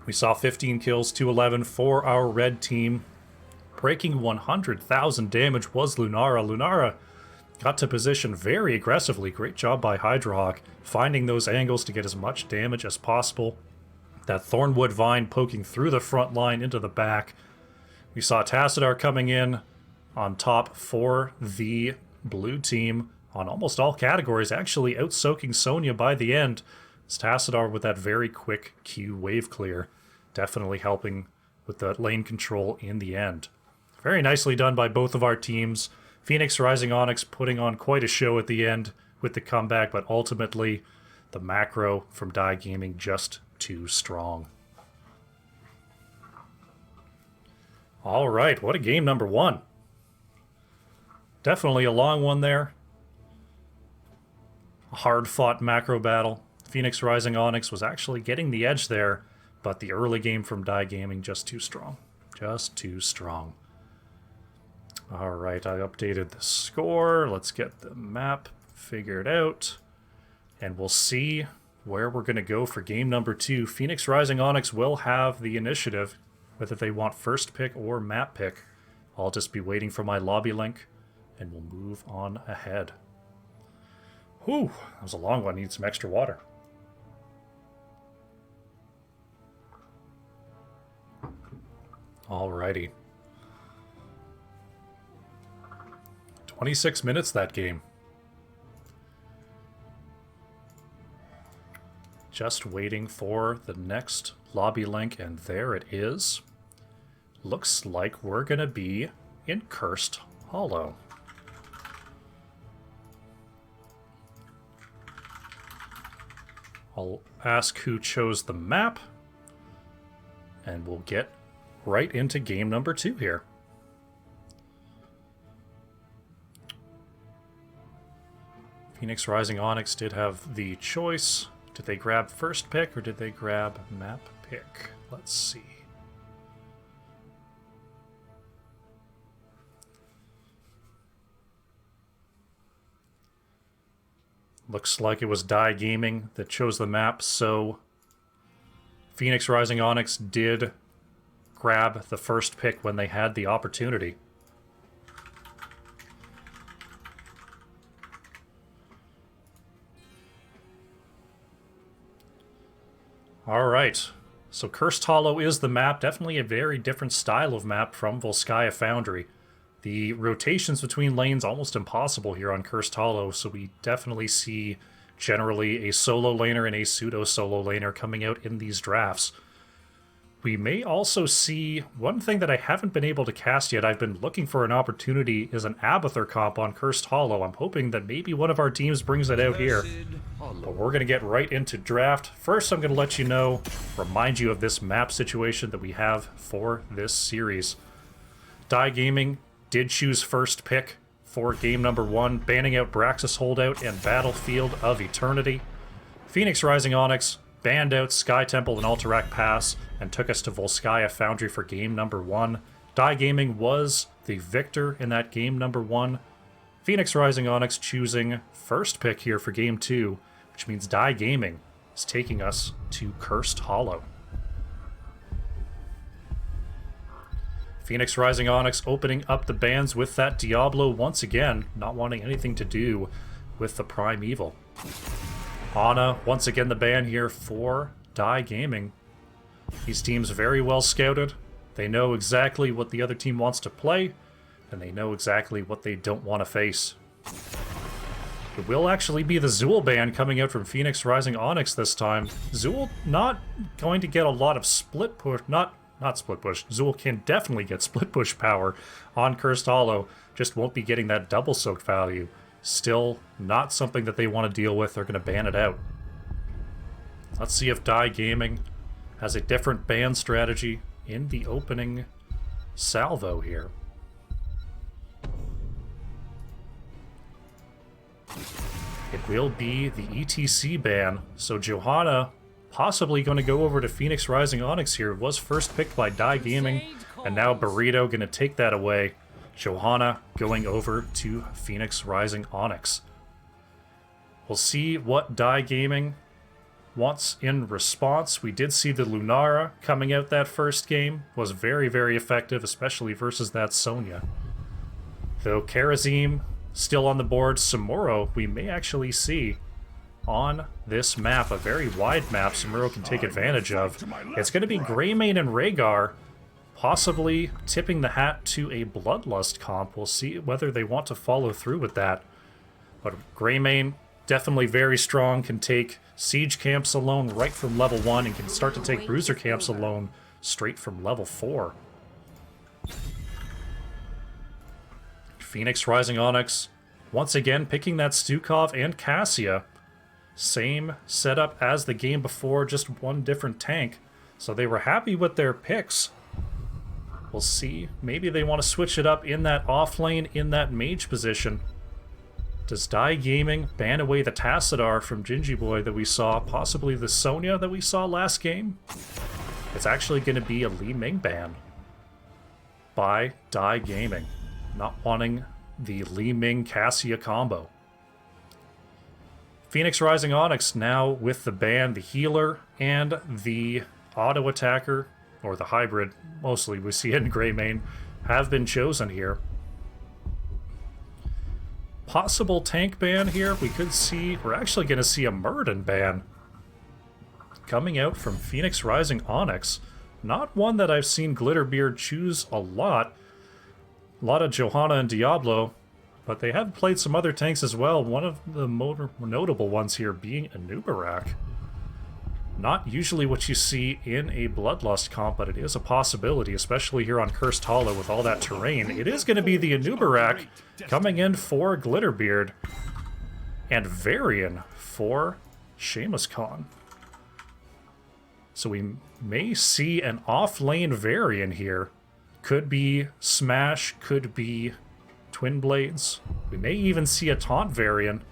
We saw 15 kills, 211 for our red team. Breaking 100,000 damage was Lunara. Lunara got to position very aggressively. Great job by Hydrohawk, finding those angles to get as much damage as possible. That Thornwood Vine poking through the front line into the back. We saw Tassadar coming in on top for the blue team on almost all categories, actually out-soaking Sonya by the end. It's Tassadar with that very quick Q wave clear, definitely helping with the lane control in the end. Very nicely done by both of our teams. Phoenix Rising Onyx putting on quite a show at the end with the comeback, but ultimately the macro from Die Gaming just too strong. All right, what a game number 1. Definitely a long one there. A hard-fought macro battle. Phoenix Rising Onyx was actually getting the edge there, but the early game from Die Gaming just too strong. Just too strong. All right, I updated the score. Let's get the map figured out, and we'll see where we're going to go for game number 2. Phoenix Rising Onyx will have the initiative, whether they want first pick or map pick. I'll just be waiting for my lobby link, and we'll move on ahead. Whew, that was a long one. Need some extra water. Alrighty. 26 minutes that game. Just waiting for the next lobby link, and there it is. Looks like we're gonna be in Cursed Hollow. I'll ask who chose the map, and we'll get right into game number 2 here. Phoenix Rising Onyx did have the choice. Did they grab first pick or did they grab map pick? Let's see. Looks like it was Die Gaming that chose the map, so Phoenix Rising Onyx did grab the first pick when they had the opportunity. Alright, so Cursed Hollow is the map. Definitely a very different style of map from Volskaya Foundry. The rotations between lanes almost impossible here on Cursed Hollow, so we definitely see generally a solo laner and a pseudo-solo laner coming out in these drafts. We may also see one thing that I haven't been able to cast yet. I've been looking for an opportunity is an Abathur comp on Cursed Hollow. I'm hoping that maybe one of our teams brings it out here. But we're going to get right into draft. First, I'm going to let you know, remind you of this map situation that we have for this series. Die Gaming did choose first pick for game number 1, banning out Braxis Holdout and Battlefield of Eternity. Phoenix Rising Onyx banned out Sky Temple and Alterac Pass and took us to Volskaya Foundry for game number 1. Die Gaming was the victor in that game number 1. Phoenix Rising Onyx choosing first pick here for game 2, which means Die Gaming is taking us to Cursed Hollow. Phoenix Rising Onyx opening up the bans with that Diablo once again, not wanting anything to do with the Primeval. Ana, once again the ban here for Die Gaming. These teams very well scouted. They know exactly what the other team wants to play, and they know exactly what they don't want to face. It will actually be the Zool ban coming out from Phoenix Rising Onyx this time. Zool not going to get a lot of split push, not split push. Zool can definitely get split push power on Cursed Hollow, just won't be getting that double soaked value. Still not something that they want to deal with. They're going to ban it out. Let's see if Die Gaming has a different ban strategy in the opening salvo here. It will be the ETC ban, so Johanna possibly going to go over to Phoenix Rising Onyx here. Was first picked by Die Gaming, and now Burrito going to take that away. Johanna going over to Phoenix Rising Onyx. We'll see what Die Gaming wants in response. We did see the Lunara coming out that first game. Was very, very effective, especially versus that Sonya. Though Karazim still on the board, Samuro we may actually see on this map. A very wide map Samuro can take advantage of. It's going to be Greymane and Rhaegar, possibly tipping the hat to a Bloodlust comp. We'll see whether they want to follow through with that. But Greymane, definitely very strong, can take Siege camps alone right from level 1 and can start to take Bruiser camps alone straight from level 4. Phoenix Rising Onyx, once again picking that Stukov and Cassia. Same setup as the game before, just one different tank. So they were happy with their picks. We'll see. Maybe they want to switch it up in that off lane, in that mage position. Does Die Gaming ban away the Tassadar from Gingy Boy that we saw? Possibly the Sonya that we saw last game? It's actually going to be a Li Ming ban by Die Gaming. Not wanting the Li Ming Cassia combo. Phoenix Rising Onyx now with the ban, the healer and the auto attacker, or the hybrid, mostly we see it in Greymane, have been chosen here. Possible tank ban here. We could see, we're actually going to see a Muradin ban coming out from Phoenix Rising Onyx. Not one that I've seen Glitterbeard choose a lot. A lot of Johanna and Diablo, but they have played some other tanks as well. One of the more notable ones here being Anubarak. Not usually what you see in a Bloodlust comp, but it is a possibility, especially here on Cursed Hollow with all that terrain. It is going to be the Anubarak coming in for Glitterbeard, and Varian for Seamus Khan. So we may see an off-lane Varian here. Could be Smash, could be Twin Blades. We may even see a Taunt Varian.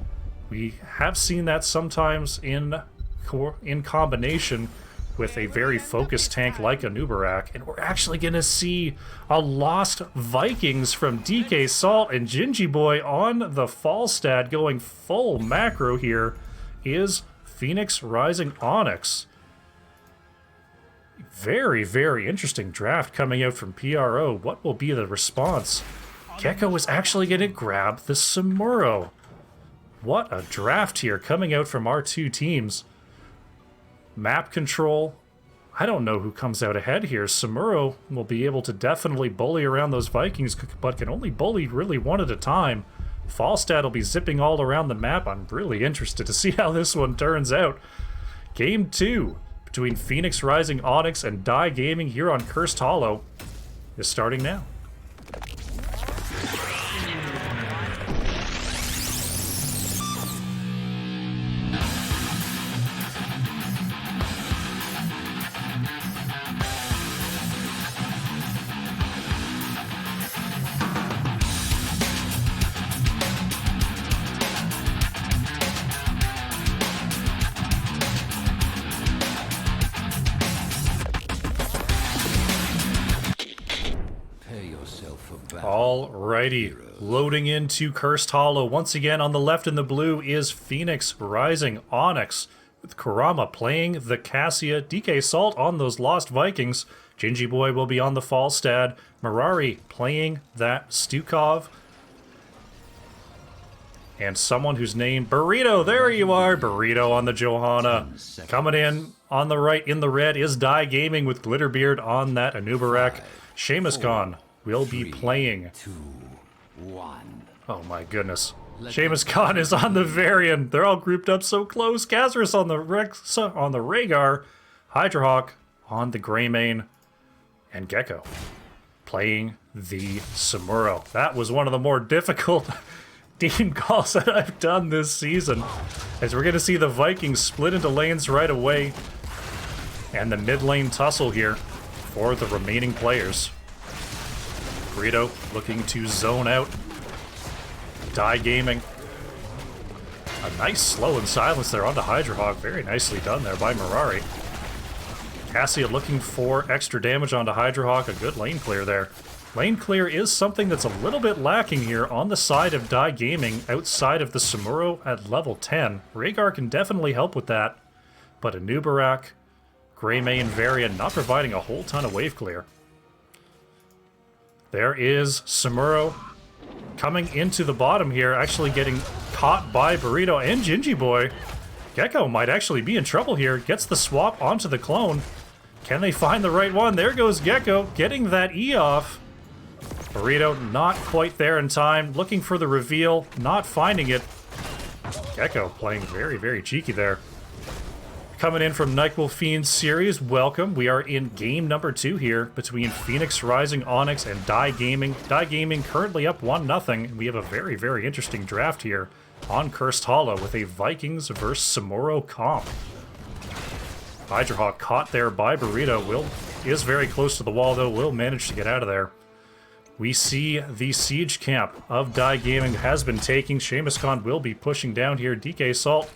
We have seen that sometimes in combination with a very focused tank like Anubarak, and we're actually going to see a Lost Vikings from DK Salt, and Gingy Boy on the Falstad going full macro here is Phoenix Rising Onyx. Very, very interesting draft coming out from PRO. What will be the response? Gecko is actually going to grab the Samuro. What a draft here coming out from our two teams. Map control. I don't know who comes out ahead here. Samuro will be able to definitely bully around those Vikings, but can only bully really one at a time. Falstad will be zipping all around the map. I'm really interested to see how this one turns out. Game 2 between Phoenix Rising Onyx and Die Gaming here on Cursed Hollow is starting now. Alrighty, loading into Cursed Hollow. Once again on the left in the blue is Phoenix Rising Onyx, with Kurama playing the Cassia, DK Salt on those Lost Vikings, Gingy Boy will be on the Falstad, Mirari playing that Stukov, and someone whose name, Burrito, there you are, Burrito on the Johanna. Coming in on the right in the red is Die Gaming with Glitterbeard on that Anubarak. Seamus Khan will be playing. 2, 1. Oh my goodness. Seamus Khan is on the Varian. They're all grouped up so close. Kazarus on the Rhaegar. Hydrahawk on the Greymane. And Gecko playing the Samuro. That was one of the more difficult team calls that I've done this season, as we're going to see the Vikings split into lanes right away. And the mid lane tussle here for the remaining players. Burrito looking to zone out. Die Gaming. A nice slow and silence there onto Hydrahawk. Very nicely done there by Mirari. Cassia looking for extra damage onto Hydrahawk. A good lane clear there. Lane clear is something that's a little bit lacking here on the side of Die Gaming outside of the Samuro at level 10. Rhaegar can definitely help with that, but Anubarak, Greymane, Varian not providing a whole ton of wave clear. There is Samuro coming into the bottom here, actually getting caught by Burrito and Gingy Boy. Gecko might actually be in trouble here. Gets the swap onto the clone. Can they find the right one? There goes Gecko, getting that E off. Burrito not quite there in time. Looking for the reveal, not finding it. Gecko playing very, very cheeky there. Coming in from Nyquil Fiend series, welcome. We are in game number 2 here between Phoenix Rising Onyx and Die Gaming. Die Gaming currently up 1-0. We have a very, very interesting draft here on Cursed Hollow with a Vikings versus Samuro comp. Hydrahawk caught there by Burrito. Is very close to the wall though, will manage to get out of there. We see the siege camp of Die Gaming has been taking. Seamus Khan will be pushing down here. DK Salt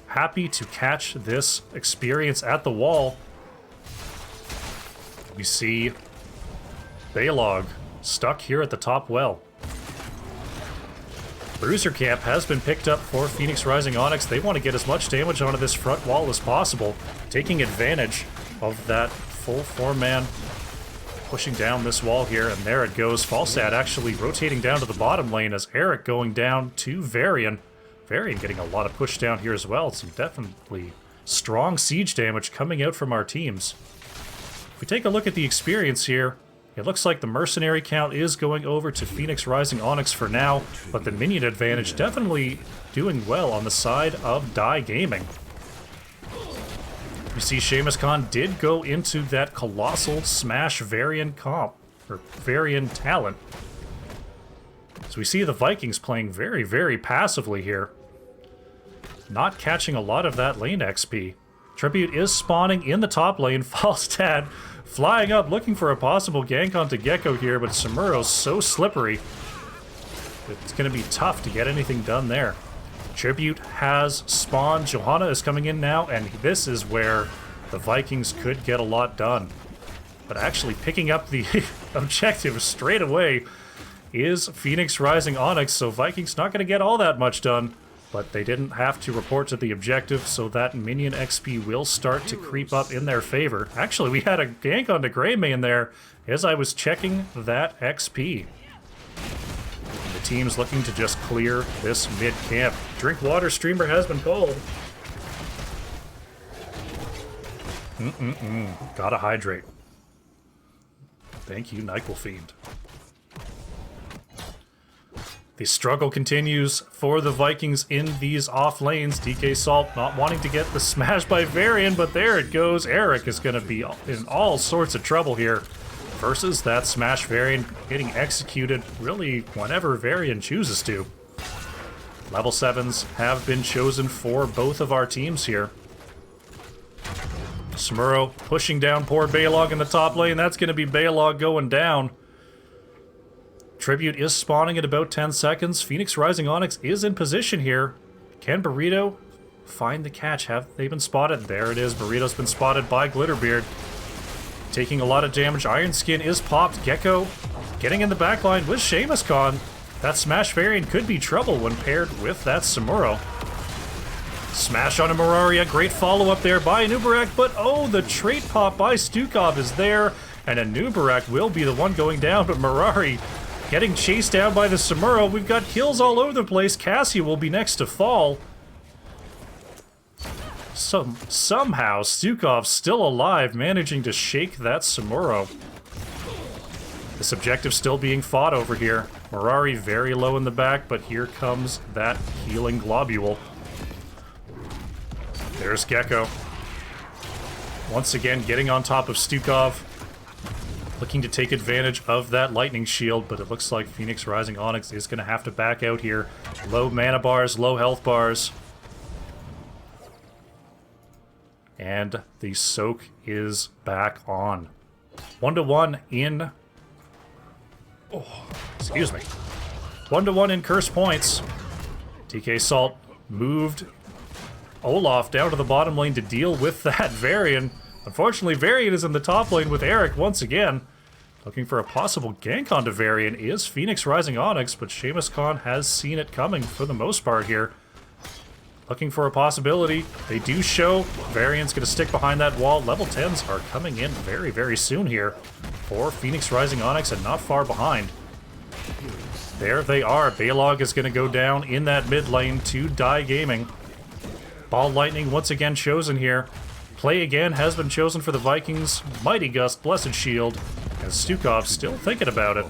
happy to catch this experience at the wall. We see Baylog stuck here at the top well. Bruiser camp has been picked up for Phoenix Rising Onyx. They want to get as much damage onto this front wall as possible, taking advantage of that full 4-man pushing down this wall here, and there it goes. Falstad actually rotating down to the bottom lane as Eric going down to Varian. Varian getting a lot of push down here as well. Some definitely strong siege damage coming out from our teams. If we take a look at the experience here, it looks like the mercenary count is going over to Phoenix Rising Onyx for now, but the minion advantage definitely doing well on the side of Die Gaming. You see Seamus Khan did go into that colossal smash Varian comp, or Varian talent. So we see the Vikings playing very, very passively here. Not catching a lot of that lane XP. Tribute is spawning in the top lane. Falstad flying up, looking for a possible gank onto Gecko here, but Samuro's so slippery. It's going to be tough to get anything done there. Tribute has spawned. Johanna is coming in now, and this is where the Vikings could get a lot done. But actually picking up the objective straight away is Phoenix Rising Onyx, so Vikings not going to get all that much done, but they didn't have to report to the objective, so that minion XP will start to creep up in their favor. Actually, we had a gank onto Greymane there as I was checking that XP. The team's looking to just clear this mid-camp. Drink water, streamer has been called. Gotta hydrate. Thank you, Nyquil Fiend. The struggle continues for the Vikings in these off lanes. DK Salt not wanting to get the smash by Varian, but there it goes. Eric is going to be in all sorts of trouble here versus that smash Varian getting executed really whenever Varian chooses to. Level 7s have been chosen for both of our teams here. Smurro pushing down poor Baylog in the top lane. That's going to be Baylog going down. Tribute is spawning at about 10 seconds. Phoenix Rising Onyx is in position here. Can Burrito find the catch? Have they been spotted? There it is. Burrito's been spotted by Glitterbeard. Taking a lot of damage. Iron Skin is popped. Gecko getting in the backline with Seamus Khan. That Smash Variant could be trouble when paired with that Samuro. Smash on a Miraria. Great follow-up there by Anubarak, but oh, the trait pop by Stukov is there, and Anubarak will be the one going down, but Mirari getting chased down by the Samuro. We've got kills all over the place. Cassia will be next to fall. Somehow, Stukov still alive, managing to shake that Samuro. This objective still being fought over here. Mirari very low in the back, but here comes that healing globule. There's Gecko. Once again, getting on top of Stukov. Looking to take advantage of that lightning shield, but it looks like Phoenix Rising Onyx is going to have to back out here. Low mana bars, low health bars. And the soak is back on. 1-1 in... Oh, excuse me. 1-1 in curse points. TK Salt moved Olaf down to the bottom lane to deal with that Varian. Unfortunately, Varian is in the top lane with Eric once again. Looking for a possible gank onto Varian is Phoenix Rising Onyx, but Seamus Khan has seen it coming for the most part here. Looking for a possibility. They do show Varian's going to stick behind that wall. Level 10s are coming in very, very soon here for Phoenix Rising Onyx and not far behind. There they are. Baylog is going to go down in that mid lane to Die Gaming. Ball Lightning once again chosen here. Play again has been chosen for the Vikings. Mighty Gust, Blessed Shield, and Stukov still thinking about it.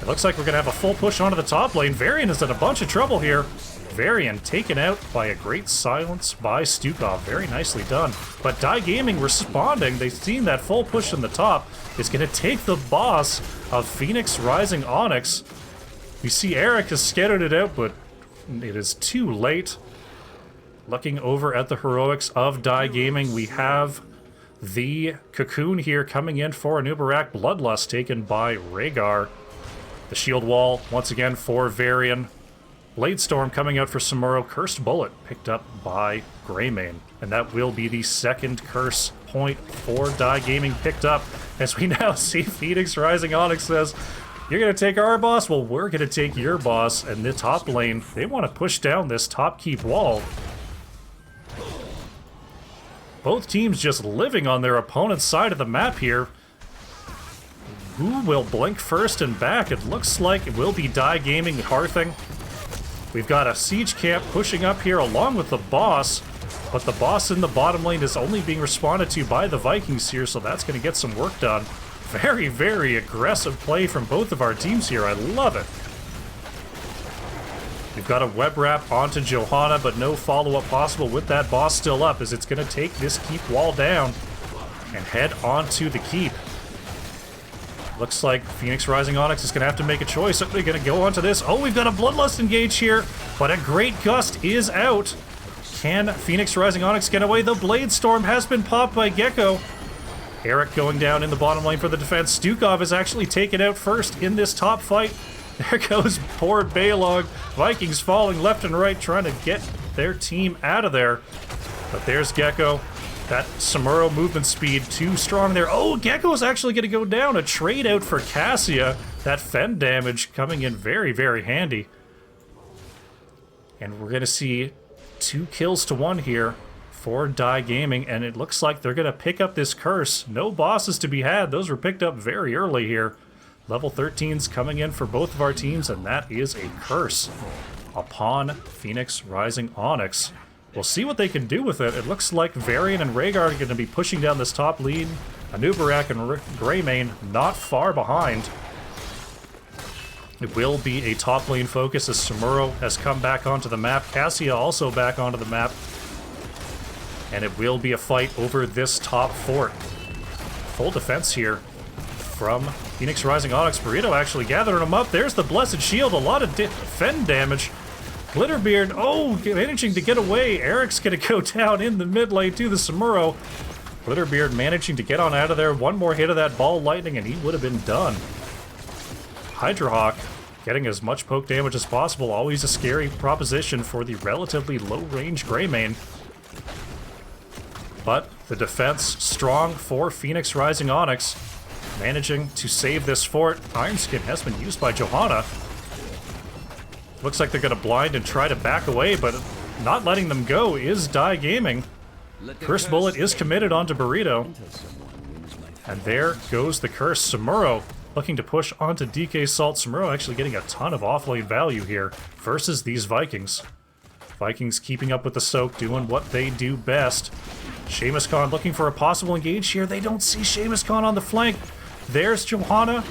It looks like we're going to have a full push onto the top lane. Varian is in a bunch of trouble here. Varian taken out by a great silence by Stukov. Very nicely done. But Die Gaming responding. They've seen that full push in the top. It's going to take the boss of Phoenix Rising Onyx. We see Eric has scattered it out, but it is too late. Looking over at the heroics of Die Gaming, we have the Cocoon here coming in for Anubarak. Bloodlust taken by Rhaegar. The shield wall once again for Varian. Blade Storm coming out for Samuro. Cursed Bullet picked up by Greymane. And that will be the second curse point for Die Gaming picked up. As we now see Phoenix Rising Onyx says, you're going to take our boss? Well, we're going to take your boss. And the top lane, they want to push down this top keep wall. Both teams just living on their opponent's side of the map here. Who will blink first and back? It looks like it will be Die Gaming Hearthing. We've got a siege camp pushing up here along with the boss, but the boss in the bottom lane is only being responded to by the Vikings here, so that's going to get some work done. Very, very aggressive play from both of our teams here. I love it. We've got a web wrap onto Johanna, but no follow-up possible with that boss still up, as it's going to take this keep wall down and head onto the keep. Looks like Phoenix Rising Onyx is going to have to make a choice. Are they going to go onto this? Oh, we've got a Bloodlust engage here, but a Great Gust is out. Can Phoenix Rising Onyx get away? The Blade Storm has been popped by Gecko. Eric going down in the bottom lane for the defense. Stukov is actually taken out first in this top fight. There goes poor Baylog. Vikings falling left and right, trying to get their team out of there. But there's Gecko. That Samuro movement speed too strong there. Oh, Gecko's actually going to go down. A trade out for Cassia. That Fen damage coming in very, very handy. And we're going to see 2 kills to 1 here for Die Gaming. And it looks like they're going to pick up this curse. No bosses to be had. Those were picked up very early here. Level 13's coming in for both of our teams, and that is a curse upon Phoenix Rising Onyx. We'll see what they can do with it. It looks like Varian and Rhaegar are going to be pushing down this top lead. Anubarak and Greymane not far behind. It will be a top lane focus as Samuro has come back onto the map. Cassia also back onto the map. And it will be a fight over this top fort. Full defense here from Phoenix Rising Onyx. Burrito actually gathering them up. There's the Blessed Shield. A lot of defend damage. Glitterbeard, oh, managing to get away. Eric's going to go down in the mid lane to the Samuro. Glitterbeard managing to get on out of there. One more hit of that ball lightning and he would have been done. Hydrohawk getting as much poke damage as possible. Always a scary proposition for the relatively low-range Greymane. But the defense strong for Phoenix Rising Onyx. Managing to save this fort. Ironskin has been used by Johanna. Looks like they're going to blind and try to back away, but not letting them go is Die Gaming. Curse Bullet is committed onto Burrito. And there goes the curse. Samuro looking to push onto DK Salt. Samuro actually getting a ton of offlane value here versus these Vikings. Vikings keeping up with the soak, doing what they do best. Seamus Khan looking for a possible engage here. They don't see Seamus Khan on the flank. There's Johanna.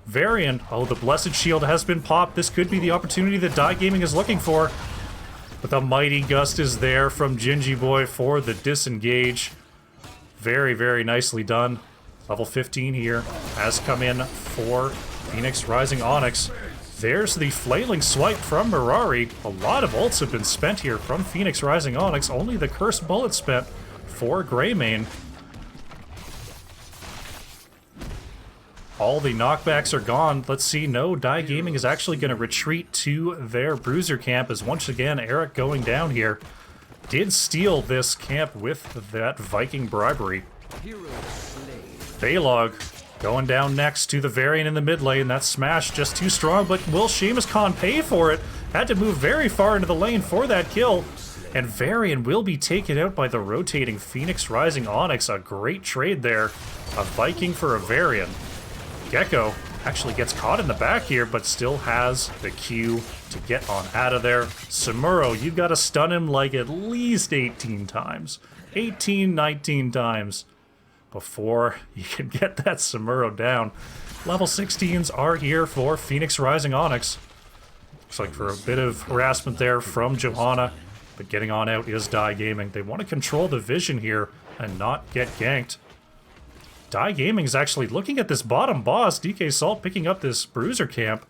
Varian. Oh, the Blessed Shield has been popped. This could be the opportunity that Die Gaming is looking for. But the Mighty Gust is there from Gingy Boy for the disengage. Very, very nicely done. Level 15 here has come in for Phoenix Rising Onyx. There's the flailing swipe from Mirari. A lot of ults have been spent here from Phoenix Rising Onyx. Only the Cursed Bullet spent for Greymane. All the knockbacks are gone. Let's see. No, Die Gaming is actually going to retreat to their Bruiser camp as once again Eric going down here. Did steal this camp with that Viking bribery. Balog going down next to the Varian in the mid lane. That smash just too strong, but will Seamus Khan pay for it? Had to move very far into the lane for that kill. And Varian will be taken out by the rotating Phoenix Rising Onyx. A great trade there. A Viking for a Varian. Gecko actually gets caught in the back here, but still has the Q to get on out of there. Samuro, you've got to stun him like at least 18 times. 18, 19 times before you can get that Samuro down. Level 16s are here for Phoenix Rising Onyx. Looks like for a bit of harassment there from Johanna, but getting on out is Die Gaming. They want to control the vision here and not get ganked. Die Gaming is actually looking at this bottom boss. DK Salt picking up this Bruiser camp.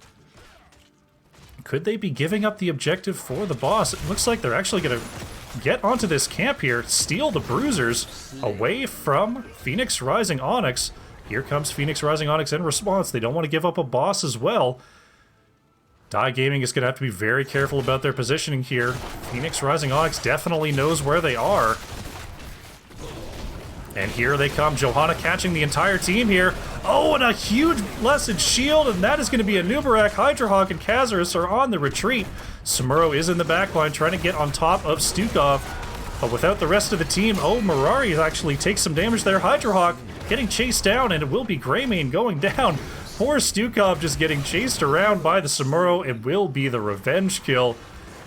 Could they be giving up the objective for the boss? It looks like they're actually going to get onto this camp here, steal the Bruisers away from Phoenix Rising Onyx. Here comes Phoenix Rising Onyx in response. They don't want to give up a boss as well. Die Gaming is going to have to be very careful about their positioning here. Phoenix Rising Onyx definitely knows where they are. And here they come. Johanna catching the entire team here. Oh, and a huge Blessed Shield, and that is going to be a Nubarak. Hydrohawk and Kazarus are on the retreat. Samuro is in the backline trying to get on top of Stukov, but without the rest of the team. Oh, Mirari actually takes some damage there. Hydrohawk getting chased down, and it will be Greymane going down. Poor Stukov just getting chased around by the Samuro. It will be the revenge kill,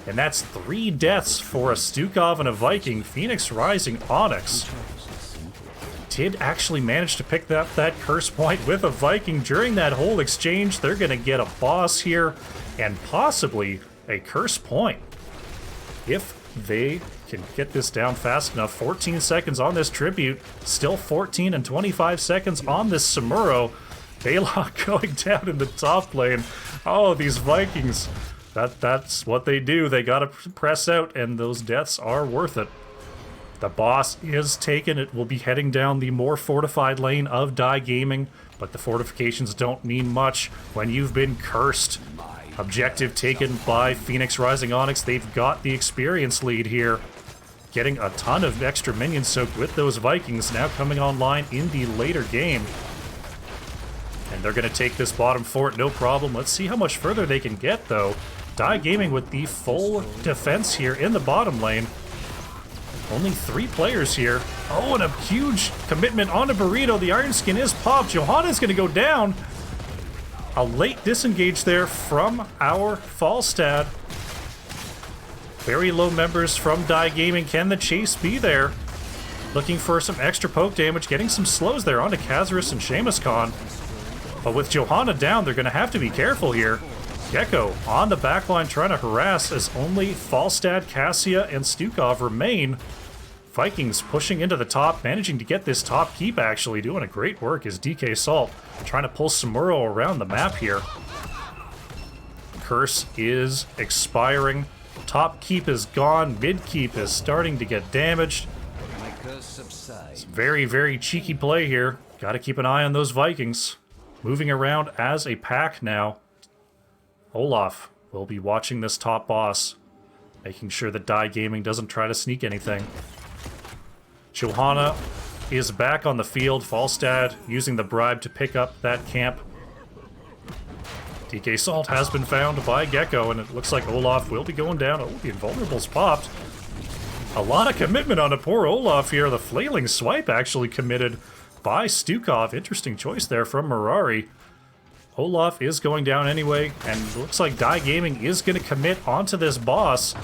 and that's 3 deaths for a Stukov and a Viking. Phoenix Rising Onyx did actually manage to pick up that curse point with a Viking during that whole exchange. They're going to get a boss here and possibly a curse point if they can get this down fast enough. 14 seconds on this tribute, still 14 and 25 seconds on this Samuro. Balog going down in the top lane. Oh, these Vikings, that's what they do. They gotta press out, and those deaths are worth it. The boss is taken. It will be heading down the more fortified lane of Die Gaming, but the fortifications don't mean much when you've been cursed. Objective taken by Phoenix Rising Onyx. They've got the experience lead here. Getting a ton of extra minions soaked with those Vikings now coming online in the later game. And they're going to take this bottom fort, no problem. Let's see how much further they can get, though. Die Gaming with the full defense here in the bottom lane. Only 3 players here. Oh, and a huge commitment onto Burrito. The Iron Skin is popped. Johanna's going to go down. A late disengage there from our Falstad. Very low members from Die Gaming. Can the chase be there? Looking for some extra poke damage. Getting some slows there onto Kazarus and Seamus Khan. But with Johanna down, they're going to have to be careful here. Gecko on the backline trying to harass as only Falstad, Cassia, and Stukov remain. Vikings pushing into the top, managing to get this top keep actually, doing a great work as DK Salt trying to pull Samuro around the map here. Curse is expiring. Top keep is gone, mid keep is starting to get damaged. It's very, very cheeky play here. Got to keep an eye on those Vikings. Moving around as a pack now. Olaf will be watching this top boss, making sure that Die Gaming doesn't try to sneak anything. Johanna is back on the field. Falstad using the bribe to pick up that camp. DK Salt has been found by Gecko, and it looks like Olaf will be going down. Oh, the invulnerable's popped. A lot of commitment on a poor Olaf here. The flailing swipe actually committed by Stukov. Interesting choice there from Mirari. Olaf is going down anyway, and looks like Die Gaming is going to commit onto this boss.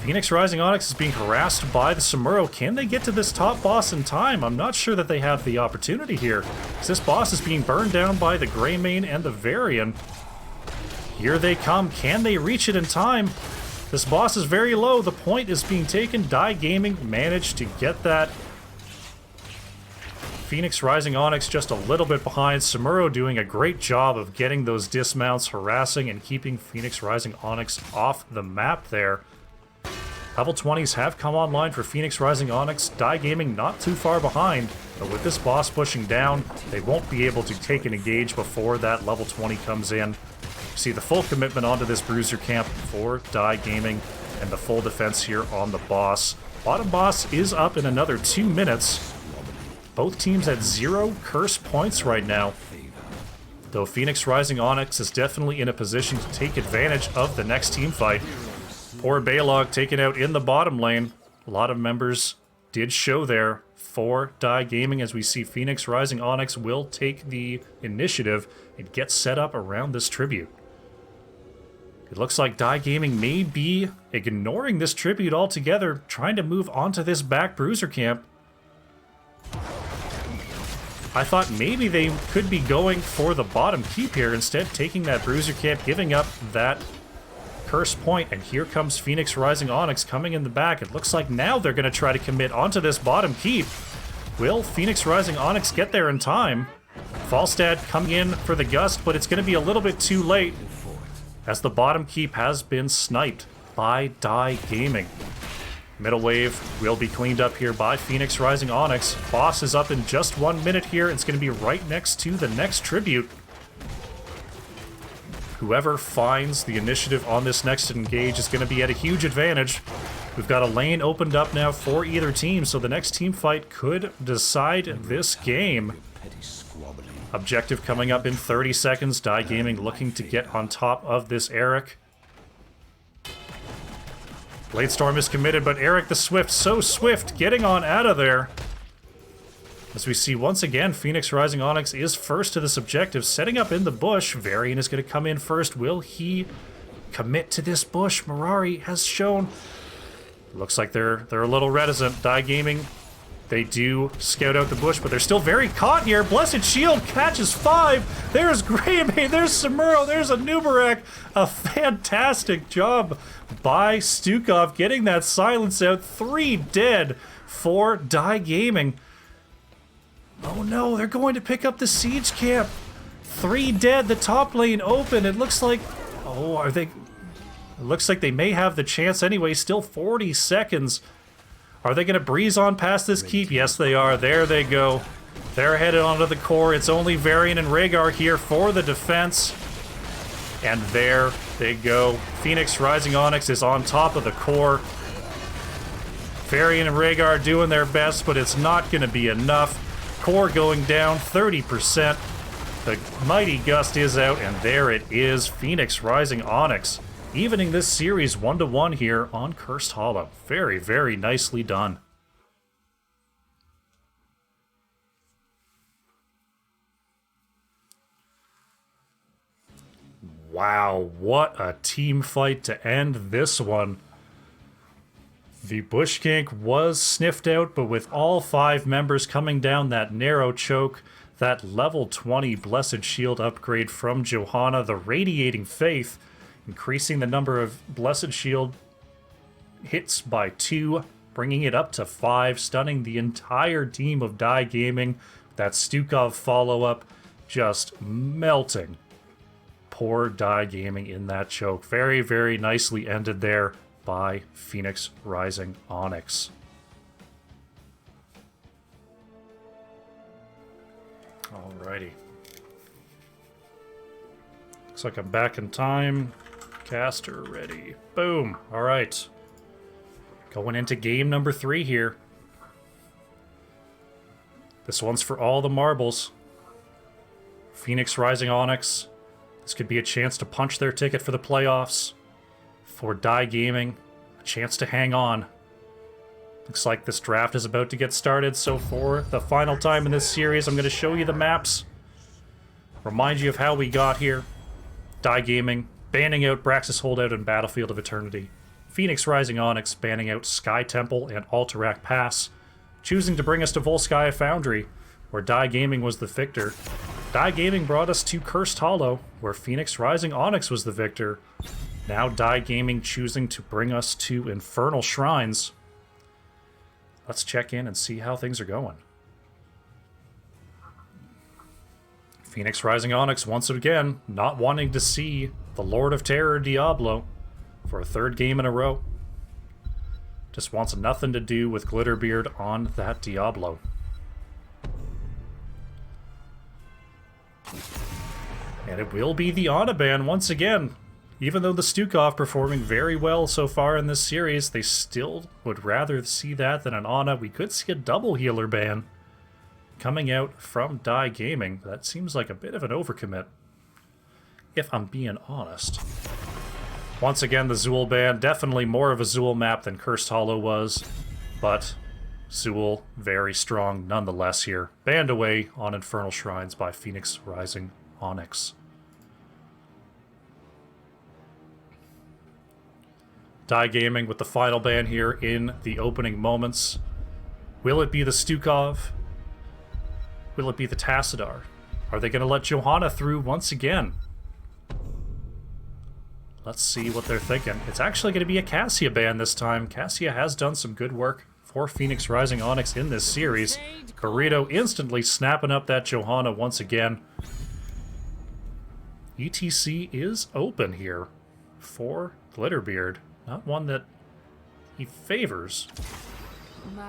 Phoenix Rising Onyx is being harassed by the Samuro. Can they get to this top boss in time? I'm not sure that they have the opportunity here, because this boss is being burned down by the Greymane and the Varian. Here they come. Can they reach it in time? This boss is very low. The point is being taken. Die Gaming managed to get that. Phoenix Rising Onyx just a little bit behind. Samuro doing a great job of getting those dismounts, harassing and keeping Phoenix Rising Onyx off the map there. Level 20s have come online for Phoenix Rising Onyx. Die Gaming not too far behind, but with this boss pushing down, they won't be able to take an engage before that level 20 comes in. See the full commitment onto this Bruiser camp for Die Gaming and the full defense here on the boss. Bottom boss is up in another 2 minutes. Both teams at 0 curse points right now. Though Phoenix Rising Onyx is definitely in a position to take advantage of the next team fight. Poor Baylog taken out in the bottom lane. A lot of members did show there for Die Gaming as we see Phoenix Rising Onyx will take the initiative and get set up around this tribute. It looks like Die Gaming may be ignoring this tribute altogether, trying to move onto this back Bruiser camp. I thought maybe they could be going for the bottom keep here, instead taking that Bruiser camp, giving up that curse point, and here comes Phoenix Rising Onyx coming in the back. It looks like now they're going to try to commit onto this bottom keep. Will Phoenix Rising Onyx get there in time? Falstad coming in for the gust, but it's going to be a little bit too late as the bottom keep has been sniped by Die Gaming. Middle wave will be cleaned up here by Phoenix Rising Onyx. Boss is up in just 1 minute here. It's going to be right next to the next tribute. Whoever finds the initiative on this next engage is going to be at a huge advantage. We've got a lane opened up now for either team, so the next team fight could decide this game. Objective coming up in 30 seconds. Die Gaming looking to get on top of this Eric. Bladestorm is committed, but Eric the Swift, so swift, getting on out of there. As we see once again, Phoenix Rising Onyx is first to this objective, setting up in the bush. Varian is going to come in first. Will he commit to this bush? Mirari has shown. Looks like they're a little reticent. Die Gaming, they do scout out the bush, but they're still very caught here. Blessed Shield catches 5. There's Greymane, there's Samuro, there's a Nubarak. A fantastic job by Stukov getting that silence out. 3 dead for Die Gaming. Oh no, they're going to pick up the siege camp. 3 dead, the top lane open. It looks like, oh, are they? It looks like they may have the chance anyway. Still 40 seconds. Are they going to breeze on past this keep? Yes, they are. There they go. They're headed onto the core. It's only Varian and Rhaegar here for the defense. And there they go. Phoenix Rising Onyx is on top of the core. Varian and Rhaegar doing their best, but it's not going to be enough. Core going down 30%. The Mighty Gust is out, and there it is. Phoenix Rising Onyx evening this series 1-1 here on Cursed Hollow. Very, very nicely done. Wow, what a team fight to end this one. The Bushkank was sniffed out, but with all 5 members coming down that narrow choke, that level 20 Blessed Shield upgrade from Johanna, the Radiating Faith, increasing the number of Blessed Shield hits by 2, bringing it up to 5, stunning the entire team of Die Gaming. That Stukov follow-up just melting poor Die Gaming in that choke. Very, very nicely ended there by Phoenix Rising Onyx. Alrighty. Looks like I'm back in time. Caster ready. Boom. Alright. Going into game number 3 here. This one's for all the marbles. Phoenix Rising Onyx. This could be a chance to punch their ticket for the playoffs. For Die Gaming, a chance to hang on. Looks like this draft is about to get started, so for the final time in this series, I'm going to show you the maps. Remind you of how we got here. Die Gaming, banning out Braxis Holdout and Battlefield of Eternity. Phoenix Rising Onyx, banning out Sky Temple and Alterac Pass. Choosing to bring us to Volskaya Foundry, where Die Gaming was the victor. Die Gaming brought us to Cursed Hollow, where Phoenix Rising Onyx was the victor. Now Die Gaming choosing to bring us to Infernal Shrines. Let's check in and see how things are going. Phoenix Rising Onyx once again not wanting to see the Lord of Terror Diablo for a 3rd game in a row. Just wants nothing to do with Glitterbeard on that Diablo. And it will be the Ana ban once again. Even though the Stukov performing very well so far in this series, they still would rather see that than an Ana. We could see a double healer ban coming out from Die Gaming. That seems like a bit of an overcommit, if I'm being honest. Once again, the Zool ban, definitely more of a Zool map than Cursed Hollow was, but Zool very strong nonetheless here. Banned away on Infernal Shrines by Phoenix Rising Onyx. Die Gaming with the final ban here in the opening moments. Will it be the Stukov? Will it be the Tassadar? Are they going to let Johanna through once again? Let's see what they're thinking. It's actually going to be a Cassia ban this time. Cassia has done some good work for Phoenix Rising Onyx in this series. Burrito instantly snapping up that Johanna once again. ETC is open here for Glitterbeard. Not one that he favors.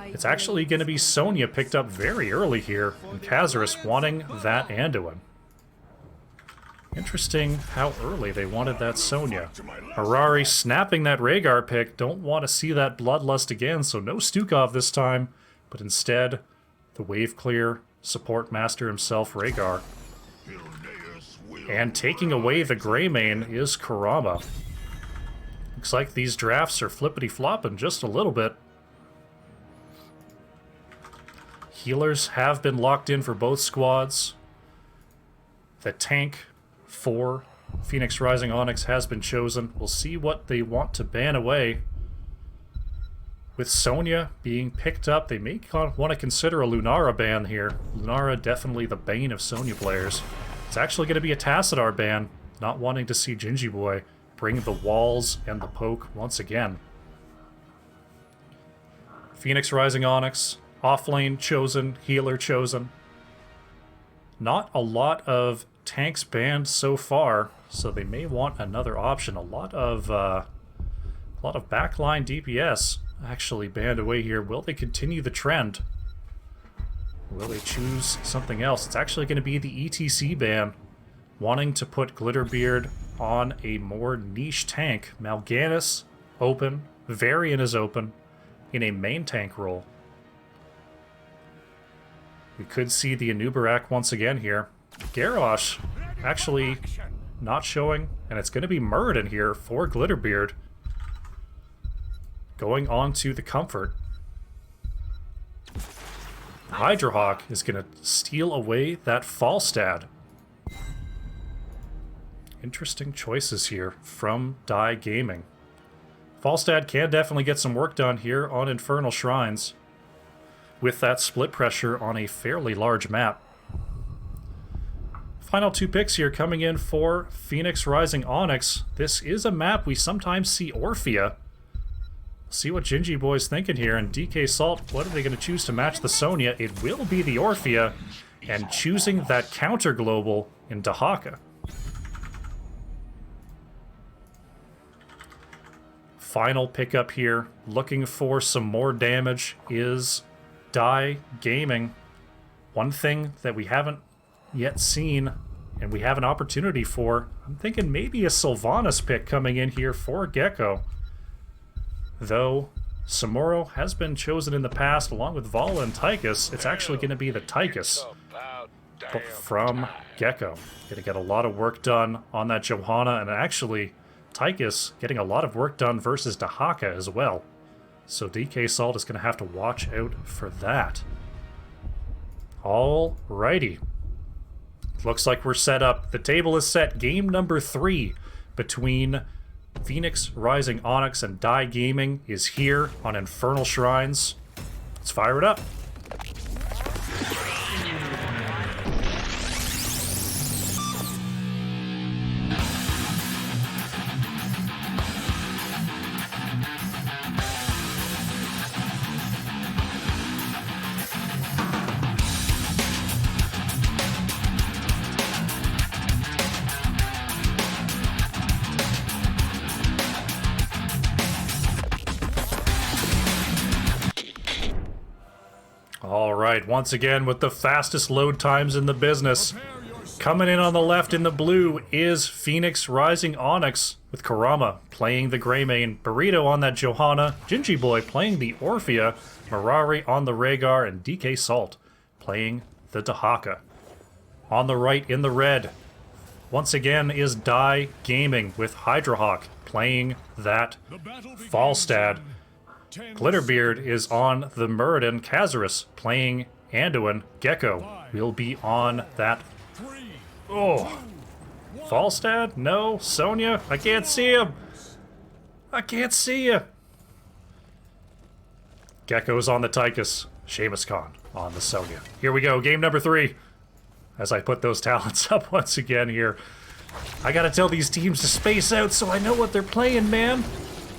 It's actually going to be Sonya picked up very early here, and Kazarus wanting that Anduin. Interesting how early they wanted that Sonya. Harari snapping that Rhaegar pick. Don't want to see that Bloodlust again, so no Stukov this time, but instead the wave clear support master himself, Rhaegar. And taking away the Greymane is Kurama. Looks like these drafts are flippity-flopping just a little bit. Healers have been locked in for both squads. The tank for Phoenix Rising Onyx has been chosen. We'll see what they want to ban away. With Sonya being picked up, they may want to consider a Lunara ban here. Lunara definitely the bane of Sonya players. It's actually going to be a Tassadar ban, not wanting to see Gingy Boy bring the walls and the poke once again. Phoenix Rising Onyx, offlane chosen, healer chosen. Not a lot of tanks banned so far, so they may want another option. A lot of backline DPS actually banned away here. Will they continue the trend? Will they choose something else? It's actually going to be the ETC ban, wanting to put Glitterbeard on a more niche tank. Mal'Ganis open, Varian is open in a main tank role. We could see the Anubarak once again here. Garrosh actually not showing, and it's going to be Muradin here for Glitterbeard. Going on to the Comfort. Hydrohawk is going to steal away that Falstad. Interesting choices here from Die Gaming. Falstad can definitely get some work done here on Infernal Shrines with that split pressure on a fairly large map. Final 2 picks here coming in for Phoenix Rising Onyx. This is a map we sometimes see Orphea. See what Gingy Boy's thinking here, and DK Salt, what are they going to choose to match the Sonya? It will be the Orphea, and choosing that counter global in Dahaka. Final pickup here, looking for some more damage, is Die Gaming. One thing that we haven't yet seen, and we have an opportunity for, I'm thinking maybe a Sylvanas pick coming in here for Gecko. Though Samuro has been chosen in the past along with Vala and Tychus, it's actually going to be the Tychus from Gecko. Going to get a lot of work done on that Johanna, and actually Tychus getting a lot of work done versus Dahaka as well. So DK Salt is going to have to watch out for that. Alrighty. Looks like we're set up. The table is set. Game number 3 between Phoenix Rising Onyx and Die Gaming is here on Infernal Shrines. Let's fire it up. Alright, once again with the fastest load times in the business. Coming in on the left in the blue is Phoenix Rising Onyx with Karama playing the Greymane, Burrito on that Johanna, Gingy Boy playing the Orphea, Mirari on the Rhaegar, and DK Salt playing the Dahaka. On the right in the red, once again is Die Gaming with Hydrahawk playing that Falstad. Glitterbeard is on the Muradin, Kazarus playing Anduin. Gecko will be on that. Oh, Falstad? No, Sonya? I can't see him. I can't see you. Gecko's on the Tychus. Seamus Khan on the Sonya. Here we go, game number 3. As I put those talents up once again here. I gotta tell these teams to space out so I know what they're playing, man.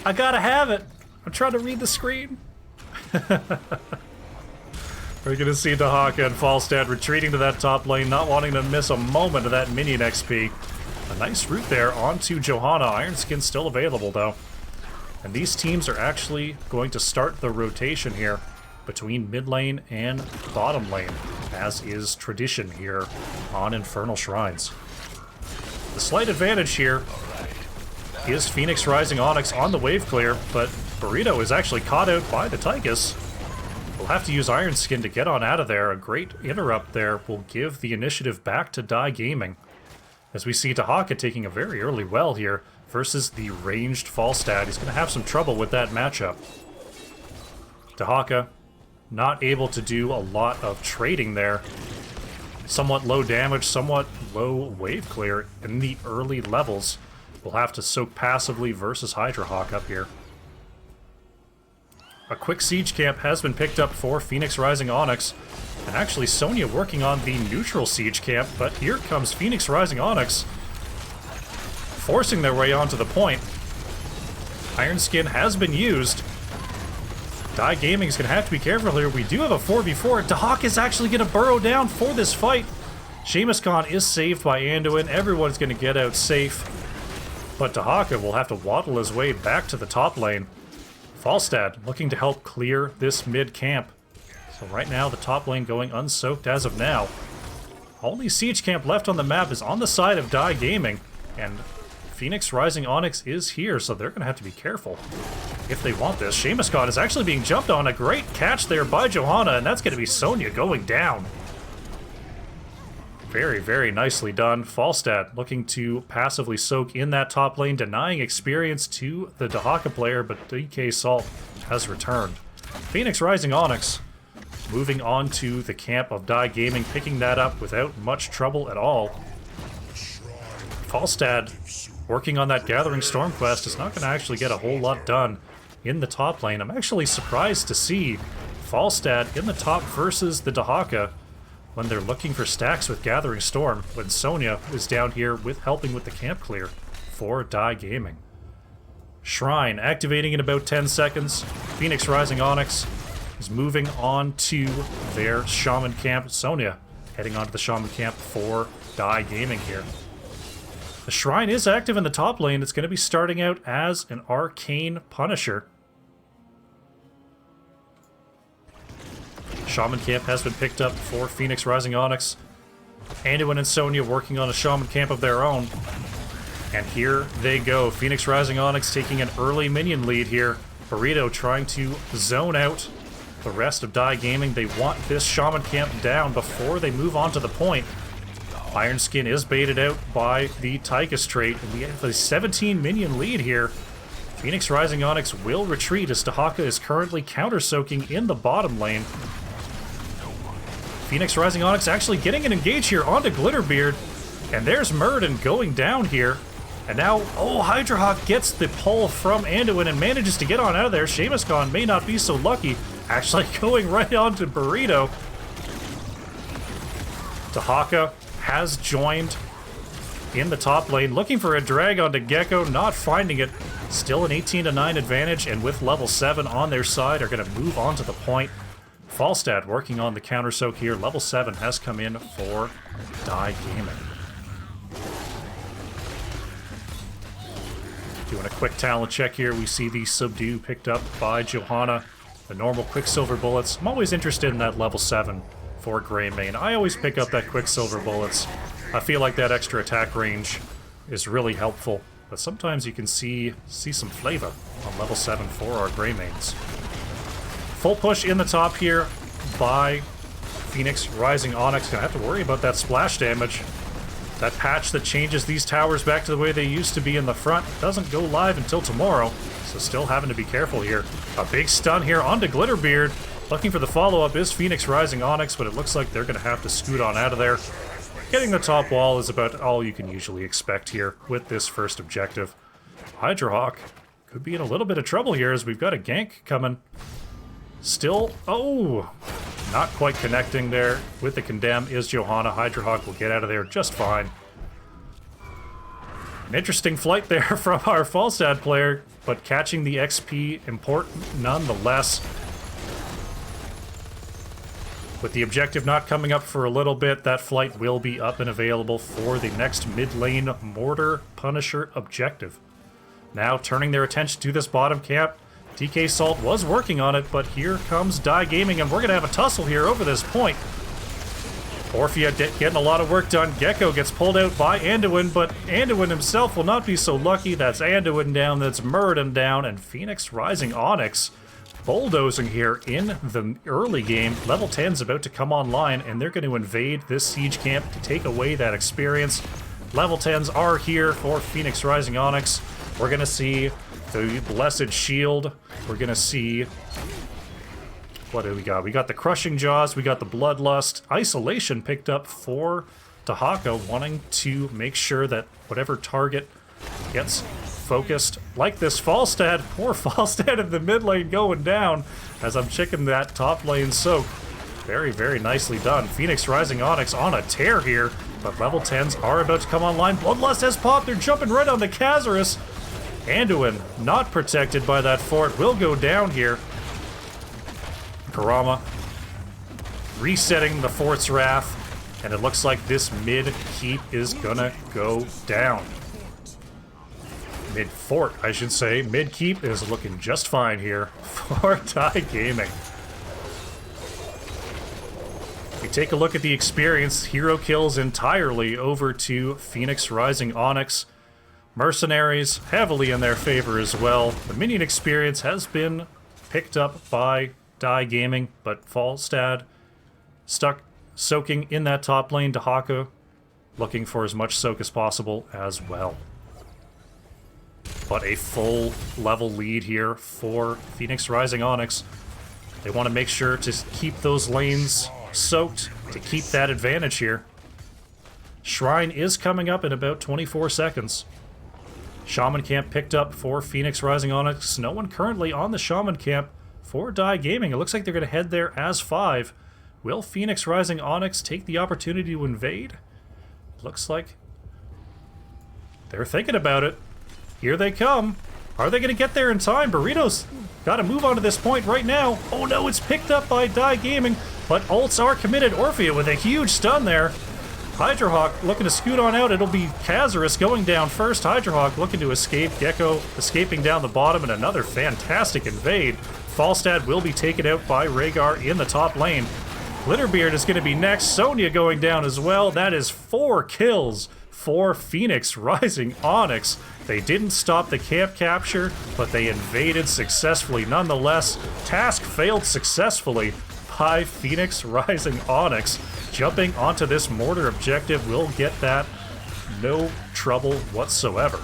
I gotta have it. I'm trying to read the screen. We're gonna see Dahaka and Falstad retreating to that top lane, not wanting to miss a moment of that minion XP. A nice route there onto Johanna. Iron Skin still available though. And these teams are actually going to start the rotation here between mid lane and bottom lane, as is tradition here on Infernal Shrines. The slight advantage here is Phoenix Rising Onyx on the wave clear, but Burrito is actually caught out by the Tychus. We'll have to use Iron Skin to get on out of there. A great interrupt there will give the initiative back to Die Gaming, as we see Dahaka taking a very early well here versus the ranged Falstad. He's going to have some trouble with that matchup. Dahaka not able to do a lot of trading there. Somewhat low damage, somewhat low wave clear in the early levels. We'll have to soak passively versus Hydrahawk up here. A quick siege camp has been picked up for Phoenix Rising Onyx, and actually Sonya working on the neutral siege camp, but here comes Phoenix Rising Onyx, forcing their way onto the point. Iron Skin has been used. Die Gaming is going to have to be careful here. We do have a 4v4. Dahak is actually going to burrow down for this fight. Seamus Khan is saved by Anduin. Everyone's going to get out safe, but Dahaka will have to waddle his way back to the top lane. Falstad looking to help clear this mid camp. So right now the top lane going unsoaked as of now. Only siege camp left on the map is on the side of Die Gaming, and Phoenix Rising Onyx is here, so they're going to have to be careful if they want this. Seamus Khan is actually being jumped on. A great catch there by Johanna, and that's going to be Sonya going down. Very, very nicely done. Falstad looking to passively soak in that top lane, denying experience to the Dahaka player, but DK Salt has returned. Phoenix Rising Onyx moving on to the camp of Die Gaming, picking that up without much trouble at all. Falstad working on that Gathering Storm quest is not going to actually get a whole lot done in the top lane. I'm actually surprised to see Falstad in the top versus the Dahaka. when they're looking for stacks with Gathering Storm, when Sonya is down here with helping with the camp clear for Die Gaming. Shrine activating in about 10 seconds. Phoenix Rising Onyx is moving on to their Shaman camp. Sonya heading onto the Shaman camp for Die Gaming here. The Shrine is active in the top lane. It's going to be starting out as an Arcane Punisher. Shaman camp has been picked up for Phoenix Rising Onyx. Anduin and Sonya working on a Shaman camp of their own. And here they go. Phoenix Rising Onyx taking an early minion lead here. Burrito trying to zone out the rest of Die Gaming. They want this Shaman camp down before they move on to the point. Iron Skin is baited out by the Tychus trait, and we have a 17 minion lead here. Phoenix Rising Onyx will retreat as Dahaka is currently counter-soaking in the bottom lane. Phoenix Rising Onyx actually getting an engage here onto Glitterbeard, and there's Muradin going down here. And now, Hydrahawk gets the pull from Anduin and manages to get on out of there. Seamus Khan may not be so lucky, actually going right onto Burrito. Dahaka has joined in the top lane, looking for a drag onto Gecko, not finding it. Still an 18-9 advantage, and with level 7 on their side, are going to move on to the point. Falstad working on the counter soak here. Level 7 has come in for Die Gaming. Doing a quick talent check here, we see the Subdue picked up by Johanna. The normal Quicksilver bullets. I'm always interested in that level 7 for Greymane. I always pick up that Quicksilver bullets. I feel like that extra attack range is really helpful, but sometimes you can see some flavor on level 7 for our Greymanes. Full push in the top here by Phoenix Rising Onyx. Gonna have to worry about that splash damage. That patch that changes these towers back to the way they used to be in the front doesn't go live until tomorrow, so still having to be careful here. A big stun here onto Glitterbeard. Looking for the follow-up is Phoenix Rising Onyx, but it looks like they're going to have to scoot on out of there. Getting the top wall is about all you can usually expect here with this first objective. Hydrahawk could be in a little bit of trouble here as we've got a gank coming. Still, not quite connecting there with the Condemn is Johanna. Hydrahawk will get out of there just fine. An interesting flight there from our Falstad player, but catching the XP important nonetheless. With the objective not coming up for a little bit, that flight will be up and available for the next mid-lane Mortar Punisher objective. Now turning their attention to this bottom camp. DK Salt was working on it, but here comes Die Gaming, and we're going to have a tussle here over this point. Orphea getting a lot of work done. Gecko gets pulled out by Anduin, but Anduin himself will not be so lucky. That's Anduin down, that's Muradin down, and Phoenix Rising Onyx bulldozing here in the early game. Level 10's about to come online, and they're going to invade this siege camp to take away that experience. Level 10s are here for Phoenix Rising Onyx. We're going to see the Blessed Shield. We're going to see... what do we got? We got the Crushing Jaws. We got the Bloodlust. Isolation picked up for Dahaka, wanting to make sure that whatever target gets focused, like this Falstad. Poor Falstad in the mid lane going down as I'm checking that top lane soak. Very, very nicely done. Phoenix Rising Onyx on a tear here, but level 10s are about to come online. Bloodlust has popped. They're jumping right on the Khazarus. Anduin, not protected by that fort, will go down here. Karama resetting the fort's wrath, and it looks like this mid keep is gonna go down. Mid fort, I should say. Mid keep is looking just fine here for Die Gaming. We take a look at the experience. Hero kills entirely over to Phoenix Rising Onyx. Mercenaries heavily in their favor as well. The minion experience has been picked up by Die Gaming, but Falstad stuck soaking in that top lane. Dahaka looking for as much soak as possible as well. But a full level lead here for Phoenix Rising Onyx. They want to make sure to keep those lanes soaked to keep that advantage here. Shrine is coming up in about 24 seconds. Shaman Camp picked up for Phoenix Rising Onyx. No one currently on the Shaman Camp for Die Gaming. It looks like they're going to head there as 5 Will Phoenix Rising Onyx take the opportunity to invade? Looks like they're thinking about it. Here they come. Are they going to get there in time? Burrito's got to move on to this point right now. Oh no, it's picked up by Die Gaming, but ults are committed. Orphea with a huge stun there. Hydrohawk looking to scoot on out. It'll be Kazarus going down first. Hydrohawk looking to escape. Gecko escaping down the bottom, and another fantastic invade. Falstad will be taken out by Rhaegar in the top lane. Glitterbeard is going to be next. Sonya going down as well. That is 4 kills for Phoenix Rising Onyx. They didn't stop the camp capture, but they invaded successfully nonetheless. Task failed successfully by Phoenix Rising Onyx. Jumping onto this mortar objective will get that no trouble whatsoever.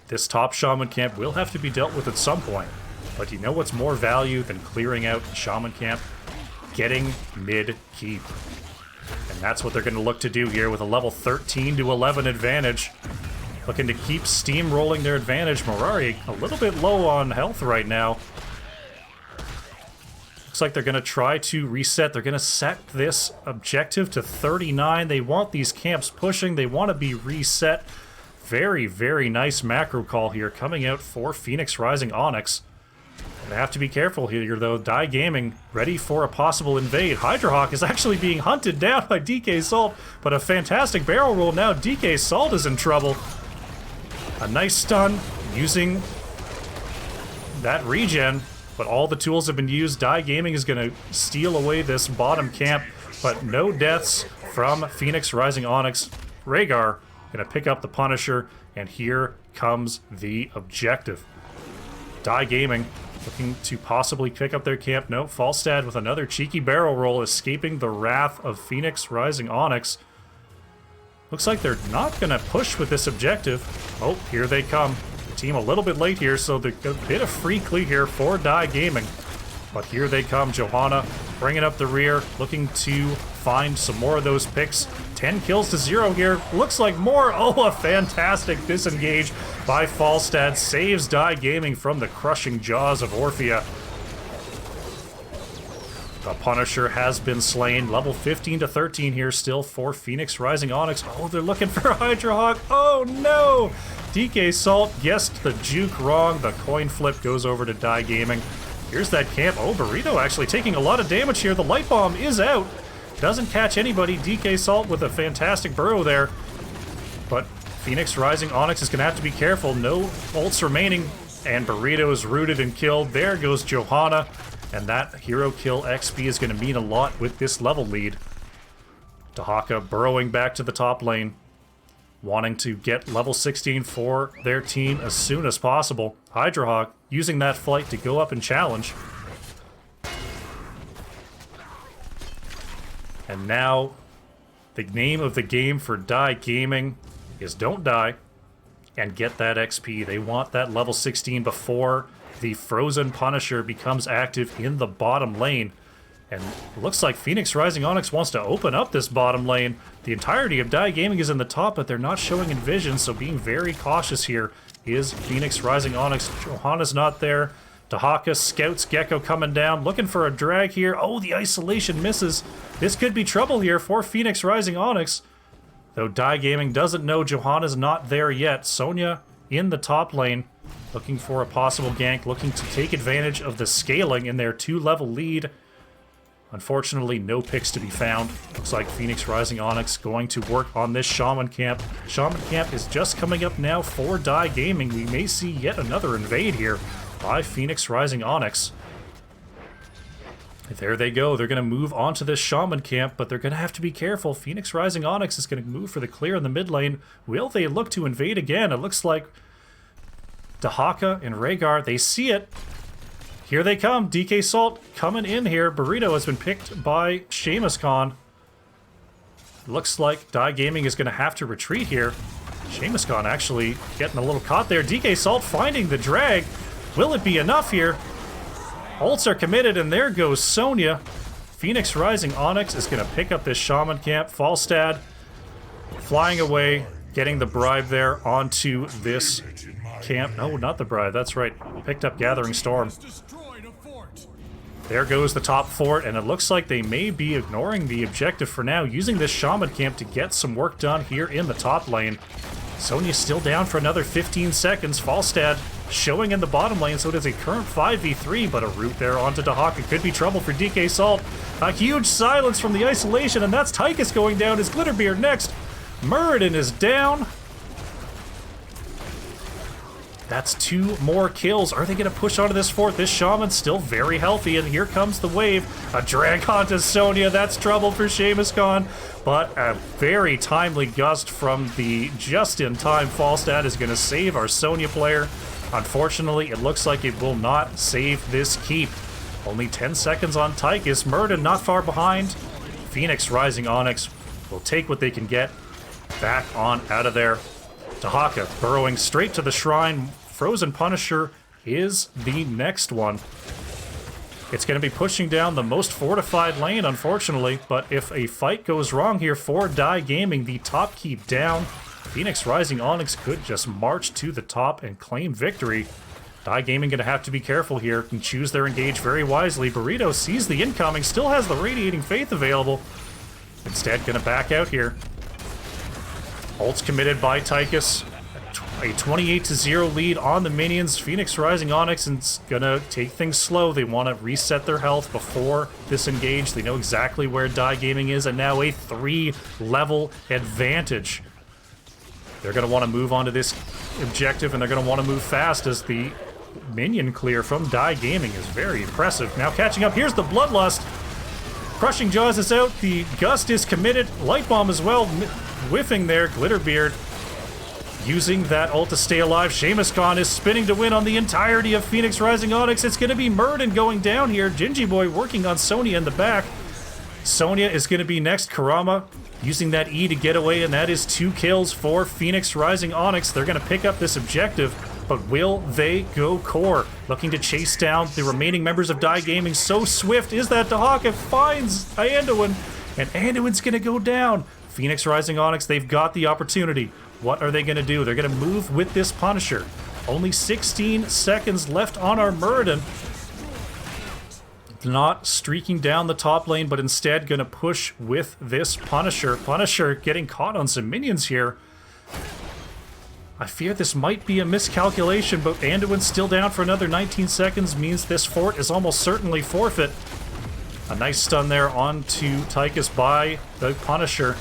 This top shaman camp will have to be dealt with at some point, but you know what's more value than clearing out shaman camp? Getting mid keep. And that's what they're going to look to do here with a level 13 to 11 advantage. Looking to keep steamrolling their advantage. Mirari a little bit low on health right now. Looks like they're going to try to reset. They're going to set this objective to 39. They want these camps pushing. They want to be reset. Very, very nice macro call here coming out for Phoenix Rising Onyx. They have to be careful here, though. Die Gaming ready for a possible invade. Hydrohawk is actually being hunted down by DK Salt, but a fantastic barrel roll now. DK Salt is in trouble. A nice stun using that regen, but all the tools have been used. Die Gaming is going to steal away this bottom camp, but no deaths from Phoenix Rising Onyx. Rhaegar going to pick up the Punisher, and here comes the objective. Die Gaming looking to possibly pick up their camp. No, Falstad with another cheeky barrel roll, escaping the wrath of Phoenix Rising Onyx. Looks like they're not going to push with this objective. Oh, here they come. The team a little bit late here, so a bit of free clear here for Die Gaming. But here they come. Johanna bringing up the rear, looking to find some more of those picks. 10 kills to 0 here. Looks like more. Oh, a fantastic disengage by Falstad. Saves Die Gaming from the crushing jaws of Orphea. The Punisher has been slain. Level 15 to 13 here still for Phoenix Rising Onyx. Oh, they're looking for Hydrohawk. Oh, no! DK Salt guessed the juke wrong. The coin flip goes over to Die Gaming. Here's that camp. Oh, Burrito actually taking a lot of damage here. The light bomb is out. Doesn't catch anybody. DK Salt with a fantastic burrow there. But Phoenix Rising Onyx is going to have to be careful. No ults remaining. And Burrito is rooted and killed. There goes Johanna. And that hero kill XP is going to mean a lot with this level lead. Dahaka burrowing back to the top lane. Wanting to get level 16 for their team as soon as possible. Hydrohawk using that flight to go up and challenge. And now, the name of the game for Die Gaming is don't die and get that XP. They want that level 16 before the Frozen Punisher becomes active in the bottom lane. And it looks like Phoenix Rising Onyx wants to open up this bottom lane. The entirety of Die Gaming is in the top, but they're not showing in vision, so being very cautious here is Phoenix Rising Onyx. Johanna's not there. Dahaka scouts Gecko coming down, looking for a drag here. Oh, the isolation misses. This could be trouble here for Phoenix Rising Onyx. Though Die Gaming doesn't know Johanna's not there yet. Sonya in the top lane, looking for a possible gank, looking to take advantage of the scaling in their 2-level lead. Unfortunately, no picks to be found. Looks like Phoenix Rising Onyx going to work on this Shaman Camp. Shaman Camp is just coming up now for Die Gaming. We may see yet another invade here by Phoenix Rising Onyx. There they go. They're going to move on to this Shaman Camp, but they're going to have to be careful. Phoenix Rising Onyx is going to move for the clear in the mid lane. Will they look to invade again? It looks like Dahaka and Rhaegar, they see it. Here they come. DK Salt coming in here. Burrito has been picked by Seamus Khan. Looks like Die Gaming is going to have to retreat here. Seamus Khan actually getting a little caught there. DK Salt finding the drag. Will it be enough here? Ults are committed, and there goes Sonya. Phoenix Rising Onyx is going to pick up this Shaman Camp. Falstad flying away, getting the bribe there onto this camp. No, not the bribe. That's right. Picked up Gathering Storm. There goes the top fort, and it looks like they may be ignoring the objective for now, using this Shaman camp to get some work done here in the top lane. Sonya's still down for another 15 seconds. Falstad showing in the bottom lane, so it is a current 5v3, but a route there onto Dahaka could be trouble for DK Salt. A huge silence from the isolation, and that's Tychus going down. Is Glitterbeard next? Muradin is down. That's 2 more kills. Are they going to push onto this fort? This Shaman's still very healthy, and here comes the wave. A drag onto Sonya. That's trouble for Seamus Khan. But a very timely gust from the just-in-time Falstad is going to save our Sonya player. Unfortunately, it looks like it will not save this keep. Only 10 seconds on Tychus. Muradin not far behind. Phoenix Rising Onyx will take what they can get. Back on out of there. Dahaka burrowing straight to the shrine. Frozen Punisher is the next one. It's going to be pushing down the most fortified lane, unfortunately, but if a fight goes wrong here for Die Gaming, the top keep down, Phoenix Rising Onyx could just march to the top and claim victory. Die Gaming going to have to be careful here and choose their engage very wisely. Burrito sees the incoming, still has the Radiating Faith available. Instead, going to back out here. Ult's committed by Tychus. A 28-0 lead on the minions. Phoenix Rising Onyx is gonna take things slow. They want to reset their health before this engage. They know exactly where Die Gaming is, and now a 3-level advantage. They're gonna want to move on to this objective, and they're gonna want to move fast as the minion clear from Die Gaming is very impressive. Now catching up, here's the Bloodlust. Crushing Jaws is out, the Gust is committed, Light Bomb as well, whiffing there. Glitterbeard using that ult to stay alive. Seamus Khan is spinning to win on the entirety of Phoenix Rising Onyx. It's going to be Muradin going down here. Gingy Boy working on Sonya in the back. Sonya is going to be next. Kurama using that E to get away, and that is 2 kills for Phoenix Rising Onyx. They're going to pick up this objective, but will they go core? Looking to chase down the remaining members of Die Gaming. So swift is that Dahaka finds Anduin, and Anduin's going to go down. Phoenix Rising Onyx, they've got the opportunity. What are they going to do? They're going to move with this Punisher. Only 16 seconds left on our Muradin. Not streaking down the top lane, but instead going to push with this Punisher. Punisher getting caught on some minions here. I fear this might be a miscalculation, but Anduin's still down for another 19 seconds, means this fort is almost certainly forfeit. A nice stun there onto Tychus by the Punisher.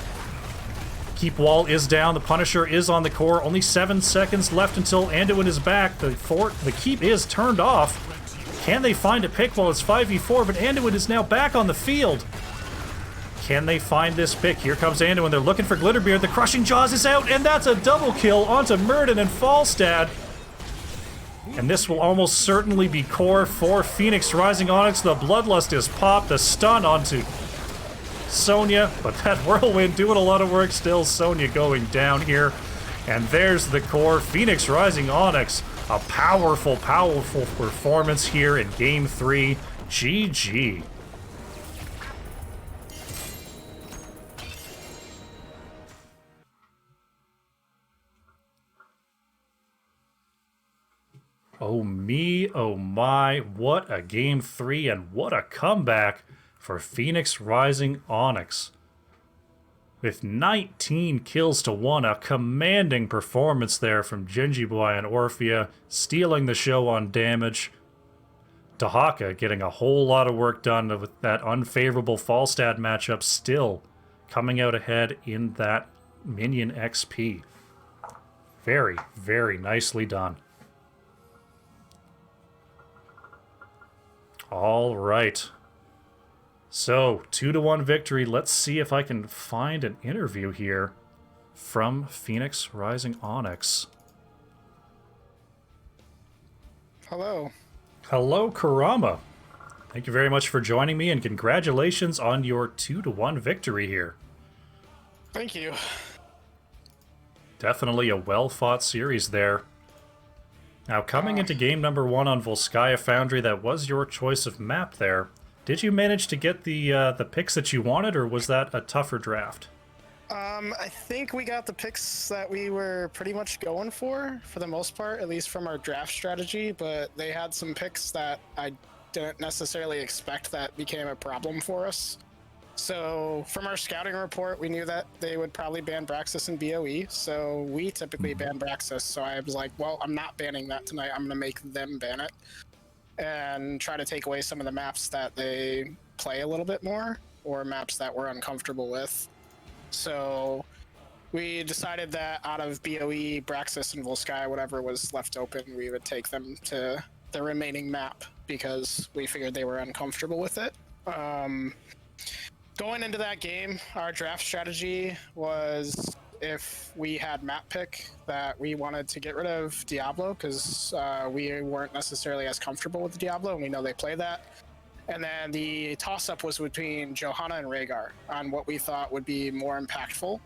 Keep wall is down. The Punisher is on the core. Only 7 seconds left until Anduin is back. The keep is turned off. Can they find a pick? Well, it's 5v4, but Anduin is now back on the field. Can they find this pick? Here comes Anduin. They're looking for Glitterbeard. The Crushing Jaws is out, and that's a double kill onto Muradin and Falstad. And this will almost certainly be core for Phoenix Rising Onyx. The Bloodlust is popped. The stun onto Sonya, but that Whirlwind doing a lot of work still. Sonya going down here. And there's the core. Phoenix Rising Onyx. A powerful, powerful performance here in Game 3. GG. Oh me, oh my, what a Game 3 and what a comeback for Phoenix Rising Onyx. With 19 kills to 1, a commanding performance there from Gingy Boy and Orphea, stealing the show on damage. Dahaka getting a whole lot of work done with that unfavorable Falstad matchup, still coming out ahead in that minion XP. Very, very nicely done. All right. So, 2-1 victory. Let's see if I can find an interview here from Phoenix Rising Onyx. Hello. Hello, Kurama. Thank you very much for joining me, and congratulations on your 2-1 victory here. Thank you. Definitely a well-fought series there. Now, coming into game number 1 on Volskaya Foundry, that was your choice of map there. Did you manage to get the picks that you wanted, or was that a tougher draft? I think we got the picks that we were pretty much going for the most part, at least from our draft strategy, but they had some picks that I didn't necessarily expect that became a problem for us. So from our scouting report, we knew that they would probably ban Braxis and BOE. So we typically ban Braxis. So I was like, well, I'm not banning that tonight. I'm going to make them ban it and try to take away some of the maps that they play a little bit more, or maps that we're uncomfortable with. So we decided that out of BOE, Braxis, and Volskaya, whatever was left open, we would take them to the remaining map because we figured they were uncomfortable with it. Going into that game, our draft strategy was if we had map pick that we wanted to get rid of Diablo because we weren't necessarily as comfortable with Diablo, and we know they play that. And then the toss-up was between Johanna and Rhaegar on what we thought would be more impactful.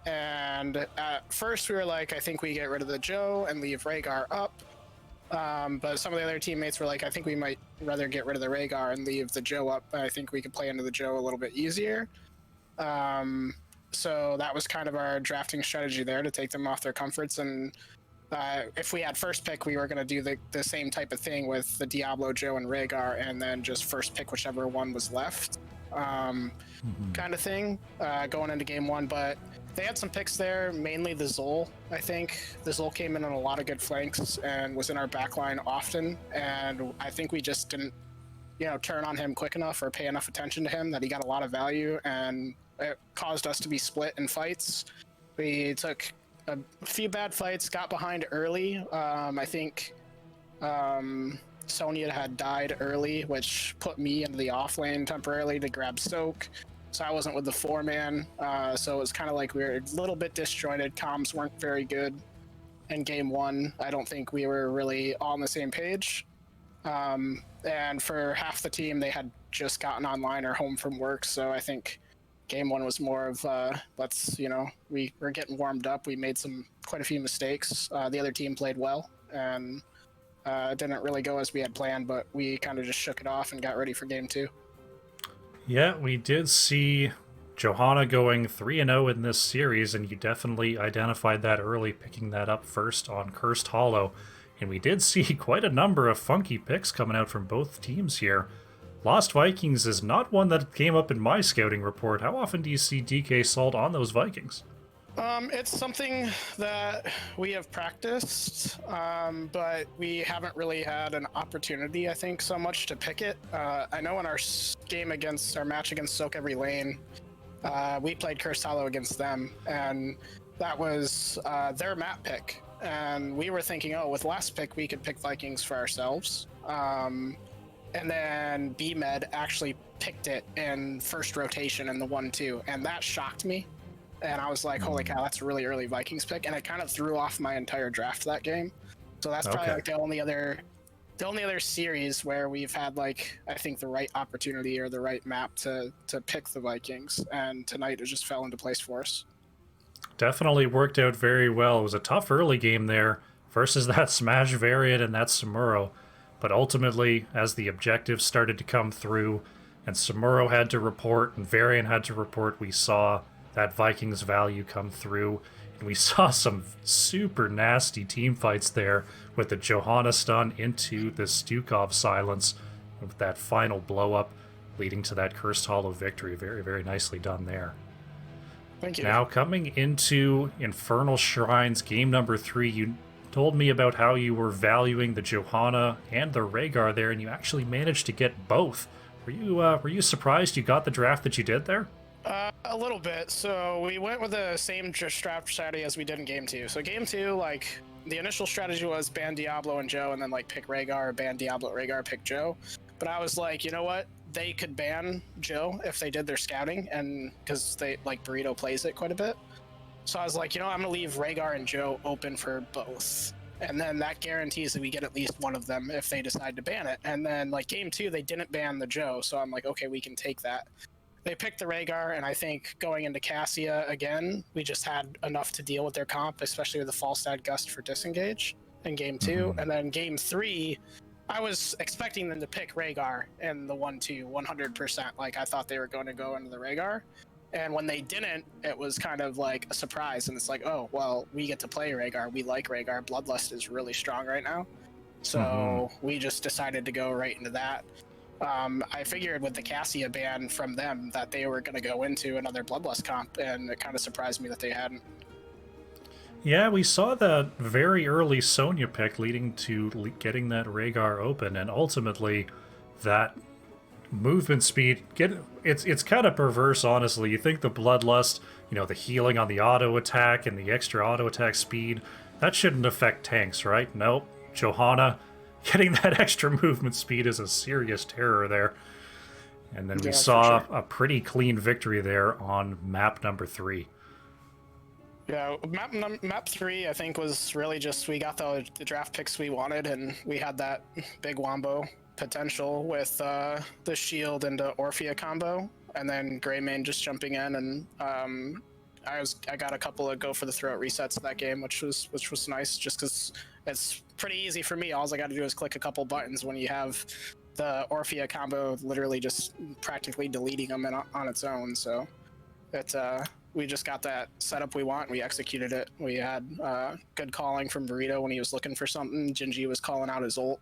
And at first we were like, I think we get rid of the Joe and leave Rhaegar up. But some of the other teammates were like, I think we might rather get rid of the Rhaegar and leave the Joe up. I think we could play into the Joe a little bit easier. So that was kind of our drafting strategy there, to take them off their comforts. And if we had first pick, we were going to do the same type of thing with the Diablo, Joe, and Rhaegar, and then just first pick whichever one was left, kind of thing, going into game one. But they had some picks there, mainly the Zol, I think. The Zol came in on a lot of good flanks and was in our backline often, and I think we just didn't, turn on him quick enough or pay enough attention to him that he got a lot of value, and it caused us to be split in fights. We took a few bad fights, got behind early. I think Sonya had died early, which put me into the off lane temporarily to grab Soak. So I wasn't with the 4-man, so it was kind of like we were a little bit disjointed. Comms weren't very good in game one. I don't think we were really all on the same page. And for half the team, they had just gotten online or home from work, so I think game one was more of we were getting warmed up. We made quite a few mistakes. The other team played well, and it didn't really go as we had planned, but we kind of just shook it off and got ready for game two. Yeah, we did see Johanna going 3-0 in this series, and you definitely identified that early, picking that up first on Cursed Hollow. And we did see quite a number of funky picks coming out from both teams here. Lost Vikings is not one that came up in my scouting report. How often do you see DK Salt on those Vikings? It's something that we have practiced, but we haven't really had an opportunity, I think, so much to pick it. I know in our match against Soak Every Lane, we played Cursed Hollow against them, and that was their map pick. And we were thinking, with last pick, we could pick Vikings for ourselves. And then BMed actually picked it in first rotation in the 1-2, and that shocked me. And I was like, holy cow, that's a really early Vikings pick. And it kind of threw off my entire draft that game. So that's probably like the only other series where we've had, I think the right opportunity or the right map to pick the Vikings. And tonight it just fell into place for us. Definitely worked out very well. It was a tough early game there versus that Smash variant and that Samuro. But ultimately, as the objectives started to come through and Samuro had to report and Variant had to report, we saw that Vikings value come through, and we saw some super nasty team fights there with the Johanna stun into the Stukov silence with that final blow up leading to that Cursed Hollow victory. Very, very nicely done there. Thank you. Now, coming into Infernal Shrines game number 3, you told me about how you were valuing the Johanna and the Rhaegar there, and you actually managed to get both. Were you surprised you got the draft that you did there? A little bit. So we went with the same draft strategy as we did in game 2. So game 2, the initial strategy was ban Diablo and Joe, and then pick Rhaegar, or ban Diablo, Rhaegar, pick Joe. But I was like, you know what? They could ban Joe if they did their scouting, and because they Burrito plays it quite a bit. So I was like, I'm gonna leave Rhaegar and Joe open for both, and then that guarantees that we get at least one of them if they decide to ban it. And then game 2, they didn't ban the Joe, so I'm like, okay, we can take that. They picked the Rhaegar, and I think going into Cassia again, we just had enough to deal with their comp, especially with the Falstad Gust for disengage in game 2. And then game 3, I was expecting them to pick Rhaegar in the 1-2 100%. I thought they were going to go into the Rhaegar. And when they didn't, it was kind of like a surprise. And it's like, oh, well, we get to play Rhaegar. We like Rhaegar. Bloodlust is really strong right now. So we just decided to go right into that. I figured with the Cassia ban from them that they were going to go into another Bloodlust comp, and it kind of surprised me that they hadn't. Yeah, we saw that very early Sonya pick leading to getting that Rhaegar open, and ultimately that movement speed it's kind of perverse, honestly. You think the Bloodlust, the healing on the auto attack and the extra auto attack speed, that shouldn't affect tanks, right? Nope. Johanna getting that extra movement speed is a serious terror there. And then we saw a pretty clean victory there on map number 3. Yeah, map 3, I think, was really just we got the draft picks we wanted, and we had that big wombo potential with the shield and the Orphea combo, and then Greymane just jumping in, and I got a couple of go for the throat resets in that game, which was nice, just because it's pretty easy for me. All I got to do is click a couple buttons when you have the Orphea combo literally just practically deleting them on its own. So it we just got that setup we want. We executed it. We had good calling from Burrito when he was looking for something. Gingy was calling out his ult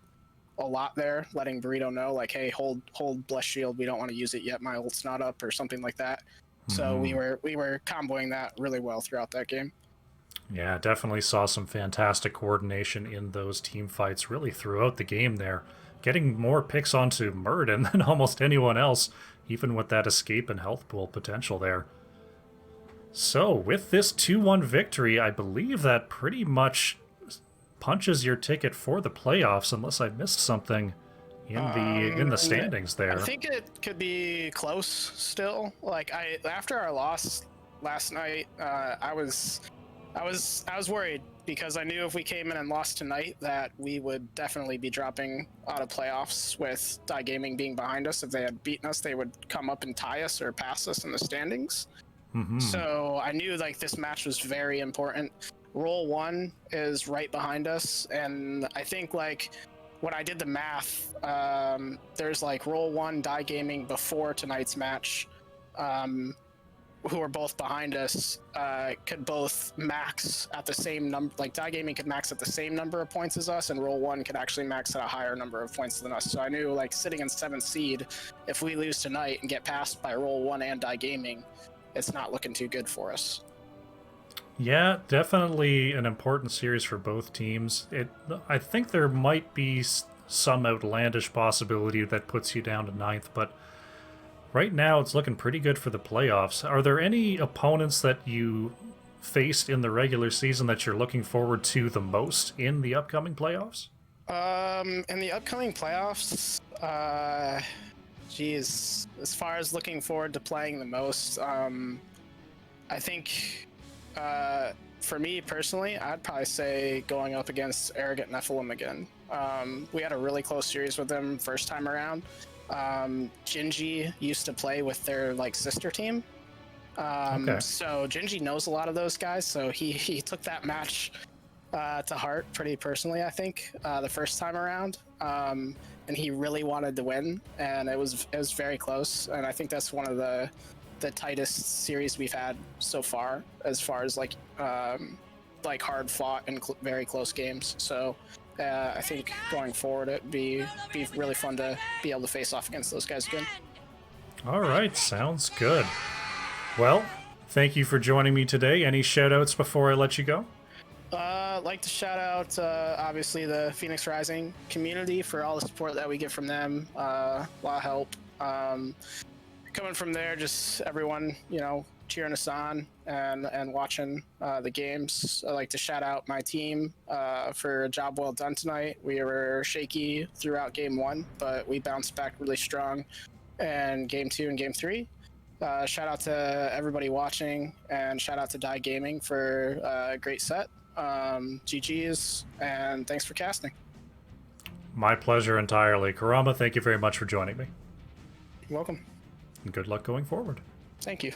a lot there, letting Burrito know, like, hey, hold Bless Shield. We don't want to use it yet. My ult's not up, or something like that. So we were comboing that really well throughout that game. Yeah, definitely saw some fantastic coordination in those team fights really throughout the game there. Getting more picks onto Muradin than almost anyone else, even with that escape and health pool potential there. So, with this 2-1 victory, I believe that pretty much punches your ticket for the playoffs, unless I missed something in the standings there. I think it could be close still. Like, after our loss last night, I was worried, because I knew if we came in and lost tonight that we would definitely be dropping out of playoffs with Die Gaming being behind us. If they had beaten us, they would come up and tie us or pass us in the standings. So I knew, like, this match was very important. Roll 1 is right behind us, and I think, like, when I did the math, there's like Roll 1, Die Gaming before tonight's match, who are both behind us, could both max at the same number. Like, Die Gaming could max at the same number of points as us, and Roll 1 could actually max at a higher number of points than us. So I knew, like, sitting in 7th seed, if we lose tonight and get passed by Roll 1 and Die Gaming, it's not looking too good for us. Yeah, definitely an important series for both teams. I think there might be some outlandish possibility that puts you down to 9th, but right now it's looking pretty good for the playoffs. Are there any opponents that you faced in the regular season that you're looking forward to the most in the upcoming playoffs? In the upcoming playoffs, geez, as far as looking forward to playing the most, I think, for me personally, I'd probably say going up against Arrogant Nephilim again. We had a really close series with them first time around. Gingy used to play with their, like, sister team. So Gingy knows a lot of those guys, so he took that match to heart pretty personally, I think, the first time around. And he really wanted to win, and it was very close. And I think that's one of the tightest series we've had so far as like hard fought and very close games. So I think going forward it'd be really fun to be able to face off against those guys again. All right, sounds good. Well, thank you for joining me today. Any shout outs before I let you go? I'd like to shout out obviously the Phoenix Rising community for all the support that we get from them. A lot of help. Coming from there, just everyone, cheering us on and watching the games. I'd like to shout out my team for a job well done tonight. We were shaky throughout Game 1, but we bounced back really strong in Game 2 and Game 3. Shout out to everybody watching, and shout out to Die Gaming for a great set. GG's, and thanks for casting. My pleasure entirely. Karama, thank you very much for joining me. You're welcome. And good luck going forward. Thank you.